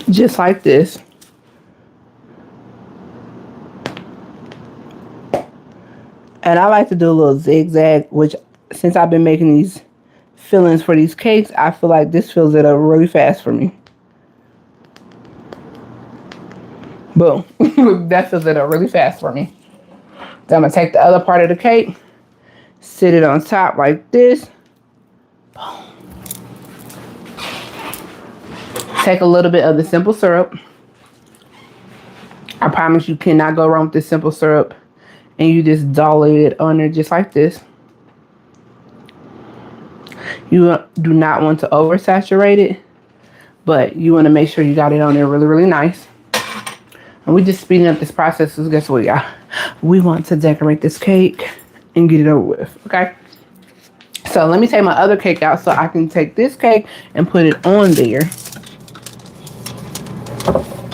Just like this. And I like to do a little zigzag, which since I've been making these fillings for these cakes, I feel like this fills it up really fast for me. Boom. That fills it up really fast for me. Then I'm going to take the other part of the cake, sit it on top like this. Boom. Take a little bit of the simple syrup. I promise you cannot go wrong with this simple syrup. And you just dolly it on there just like this. You do not want to oversaturate it, but you want to make sure you got it on there really, really nice. And we just speeding up this process because guess what, y'all? We want to decorate this cake and get it over with, okay? So let me take my other cake out so I can take this cake and put it on there.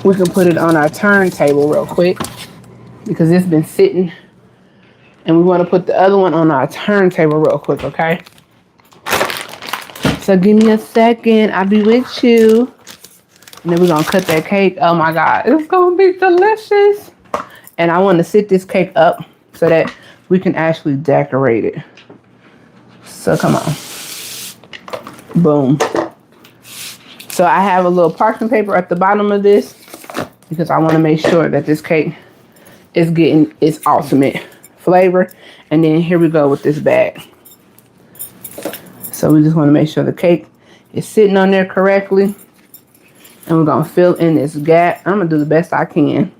We can put it on our turntable real quick because it's been sitting. And we want to put the other one on our turntable real quick, okay? So give me a second. I'll be with you. And then we're going to cut that cake. Oh my God. It's going to be delicious. And I want to sit this cake up so that we can actually decorate it. So come on. Boom. So I have a little parchment paper at the bottom of this because I want to make sure that this cake is getting its ultimate flavor. And then here we go with this bag. So we just want to make sure the cake is sitting on there correctly. And we're going to fill in this gap. I'm going to do the best I can.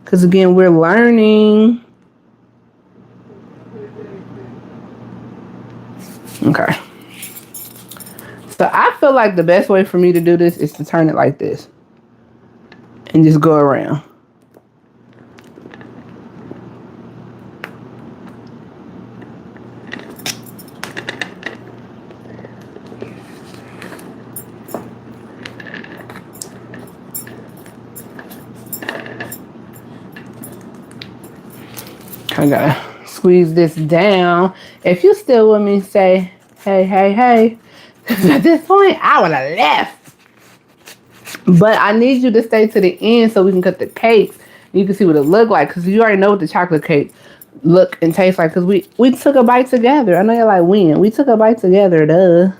Because again, we're learning. Okay. So I feel like the best way for me to do this is to turn it like this. And just go around. I gotta squeeze this down. If you still with me, say, hey, hey, hey. At this point, I would have left. But I need you to stay to the end so we can cut the cakes. You can see what it look like. Because you already know what the chocolate cake look and taste like. Because we took a bite together. I know you're like, when? We took a bite together, duh.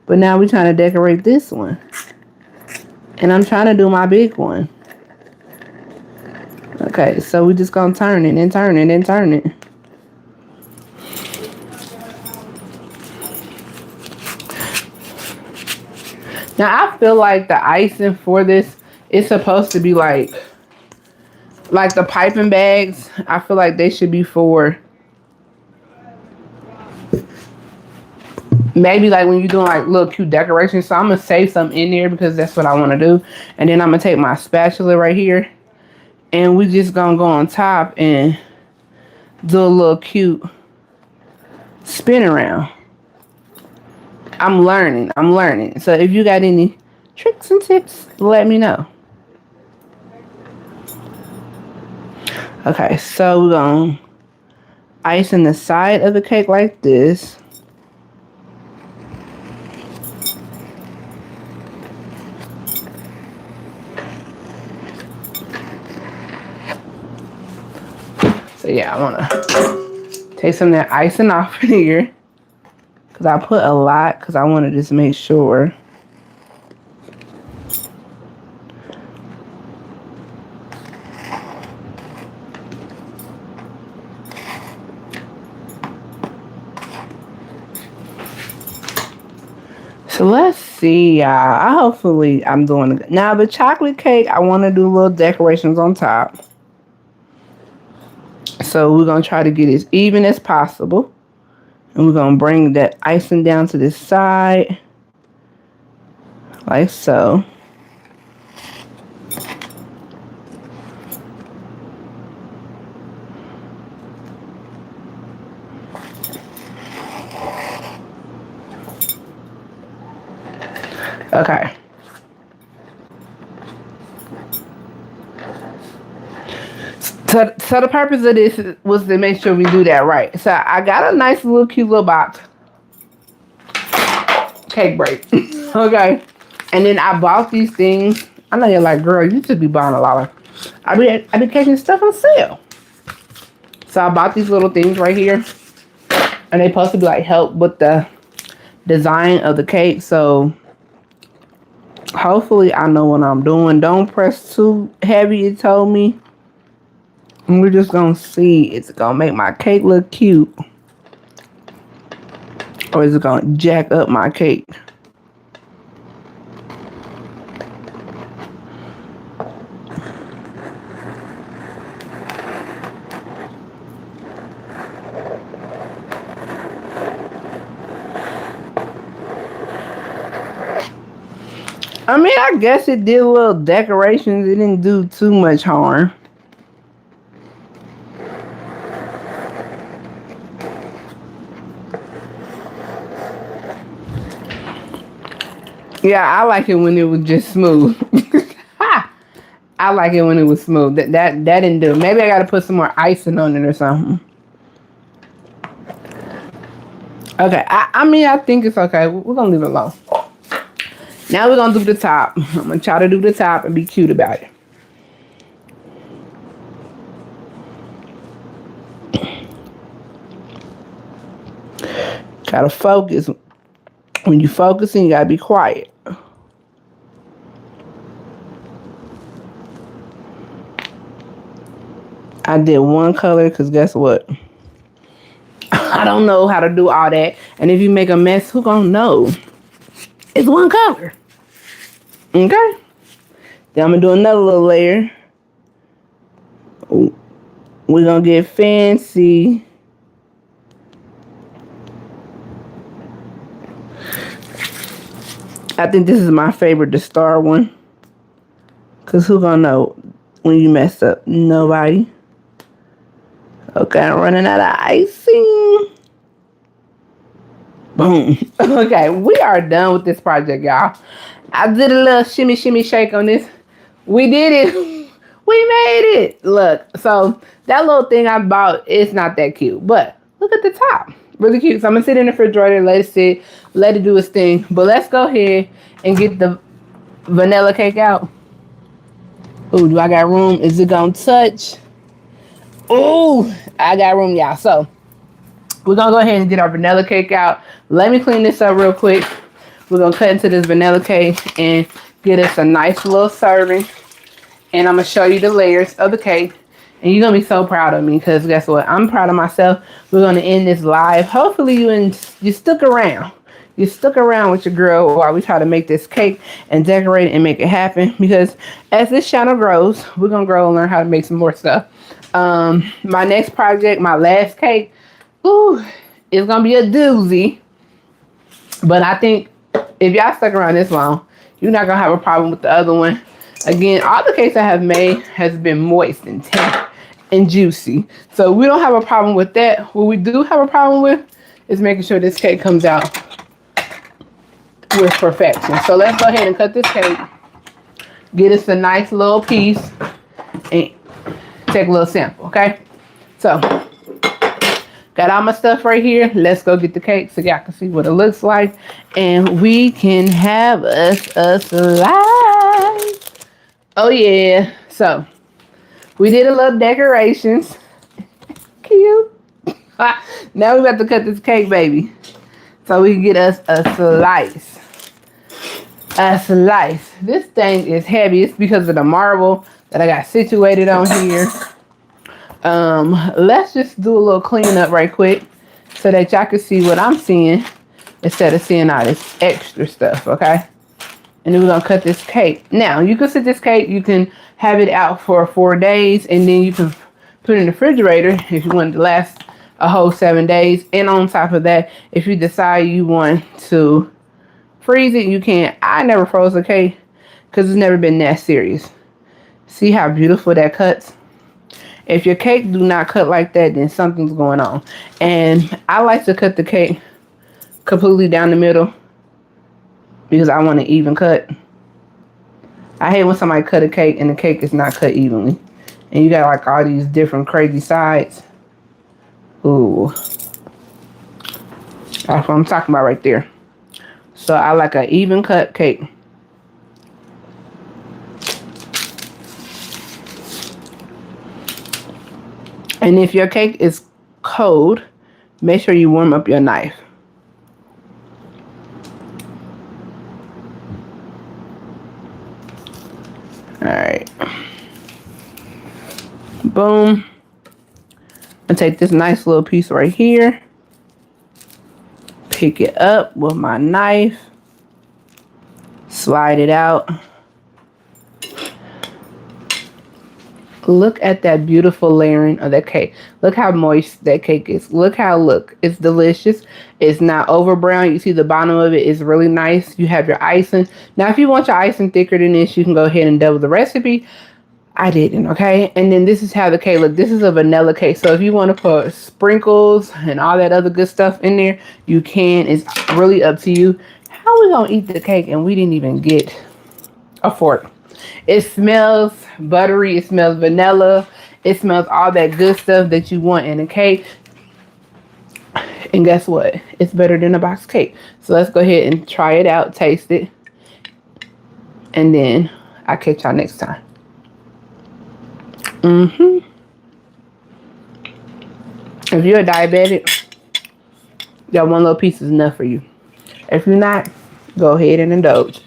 But now we're trying to decorate this one. And I'm trying to do my big one. Okay, so we just gonna turn it and turn it and turn it. Now I feel like the icing for this is supposed to be like the piping bags. I feel like they should be for maybe like when you're doing like little cute decorations. So I'm gonna save some in there because that's what I want to do. And then I'm gonna take my spatula right here. And we just gonna go on top and do a little cute spin around. I'm learning. So if you got any tricks and tips, let me know. Okay, so we're gonna ice in the side of the cake like this. So yeah, I wanna take some of that icing off here. Because I put a lot because I want to just make sure. So let's see, y'all. Hopefully I'm doing it. Now the chocolate cake, I want to do little decorations on top. So we're going to try to get as even as possible. And we're going to bring that icing down to this side. Like so. Okay. So the purpose of this was to make sure we do that right. So I got a nice little cute little box. Cake break. Okay. And then I bought these things. I know you're like, girl, you should be buying a lot of. I be catching stuff on sale. So I bought these little things right here. And they supposed to be like help with the design of the cake. So hopefully I know what I'm doing. Don't press too heavy, it told me. And we're just gonna see, is it gonna make my cake look cute? Or is it gonna jack up my cake? I mean, I guess it did little decorations. It didn't do too much harm. Yeah, I like it when it was just smooth. I like it when it was smooth. That didn't do. Maybe I gotta put some more icing on it or something. Okay, I mean I think it's okay. We're gonna leave it alone. Now we're gonna do the top. I'm gonna try to do the top and be cute about it. Gotta focus. When you focusing, you gotta be quiet. I did one color because guess what? I don't know how to do all that. And if you make a mess, who gonna know? It's one color. Okay. Then I'm gonna do another little layer. We're gonna get fancy. I think this is my favorite, the star one. Cause who gonna know when you mess up? Nobody. Okay, I'm running out of icing. Boom. Okay, we are done with this project, y'all. I did a little shimmy, shimmy, shake on this. We did it. We made it. Look, so that little thing I bought, it's not that cute. But look at the top. Really cute. So I'm going to sit in the refrigerator, let it sit, let it do its thing. But let's go ahead and get the vanilla cake out. Ooh, do I got room? Is it going to touch? Ooh, I got room, y'all. So we're going to go ahead and get our vanilla cake out. Let me clean this up real quick. We're going to cut into this vanilla cake and get us a nice little serving. And I'm going to show you the layers of the cake. And you're going to be so proud of me because guess what? I'm proud of myself. We're going to end this live. Hopefully you stuck around. You stuck around with your girl while we try to make this cake and decorate it and make it happen. Because as this channel grows, we're going to grow and learn how to make some more stuff. My next project, my last cake, ooh, it's going to be a doozy. But I think if y'all stuck around this long, you're not going to have a problem with the other one. Again, all the cakes I have made has been moist and tender and juicy. So we don't have a problem with that. What we do have a problem with is making sure this cake comes out with perfection. So let's go ahead and cut this cake. Get us a nice little piece and take a little sample, okay? So, got all my stuff right here. Let's go get the cake so y'all can see what it looks like. And we can have us a slice. Oh, yeah. So, we did a little decorations. Cute. Now we about to cut this cake, baby. So, we can get us a slice. A slice. This thing is heavy. It's because of the marble that I got situated on here. Let's just do a little cleanup right quick so that y'all can see what I'm seeing instead of seeing all this extra stuff, okay? And then we're gonna cut this cake. Now, you can sit this cake, you can have it out for 4 days, and then you can put it in the refrigerator if you want it to last a whole 7 days. And on top of that, if you decide you want to freeze it, you can. I never froze a cake because it's never been that serious. See how beautiful that cuts? If your cake do not cut like that, then something's going on. And I like to cut the cake completely down the middle because I want an even cut. I hate when somebody cut a cake and the cake is not cut evenly. And you got like all these different crazy sides. Ooh. That's what I'm talking about right there. So I like an even cut cake. And if your cake is cold, make sure you warm up your knife. All right. Boom. And take this nice little piece right here. Pick it up with my knife. Slide it out. Look at that beautiful layering of that cake. Look how moist that cake is. Look, it's delicious. It's not over brown. You see the bottom of it is really nice. You have your icing. Now, if you want your icing thicker than this, you can go ahead and double the recipe. I didn't, okay? And then this is how the cake look. This is a vanilla cake. So if you want to put sprinkles and all that other good stuff in there, you can. It's really up to you. How we gonna eat the cake and we didn't even get a fork? It smells buttery. It smells vanilla. It smells all that good stuff that you want in a cake. And guess what? It's better than a box cake. So let's go ahead and try it out, taste it. And then I'll catch y'all next time. If you're a diabetic, that one little piece is enough for you. If you're not, go ahead and indulge.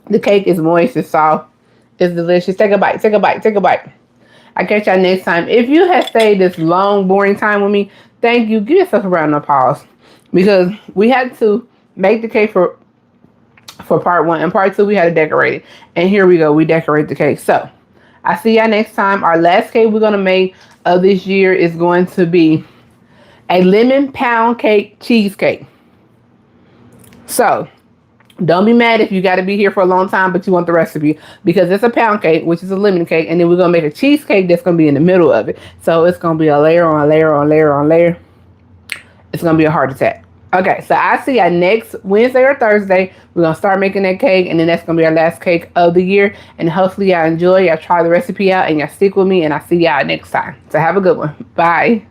The cake is moist, it's soft, it's delicious. Take a bite, take a bite, take a bite. I'll catch y'all next time. If you have stayed this long, boring time with me, thank you. Give yourself a round of applause. Because we had to make the cake for part one. And part two, we had to decorate it. And here we go. We decorate the cake. So, I see y'all next time. Our last cake we're going to make of this year is going to be a lemon pound cake cheesecake. So, don't be mad if you got to be here for a long time, but you want the recipe. Because it's a pound cake, which is a lemon cake. And then we're going to make a cheesecake that's going to be in the middle of it. So, it's going to be a layer on a layer on a layer on a layer. It's going to be a heart attack. Okay, so I see y'all next Wednesday or Thursday. We're going to start making that cake, and then that's going to be our last cake of the year. And hopefully y'all enjoy, y'all try the recipe out, and y'all stick with me, and I'll see y'all next time. So have a good one. Bye.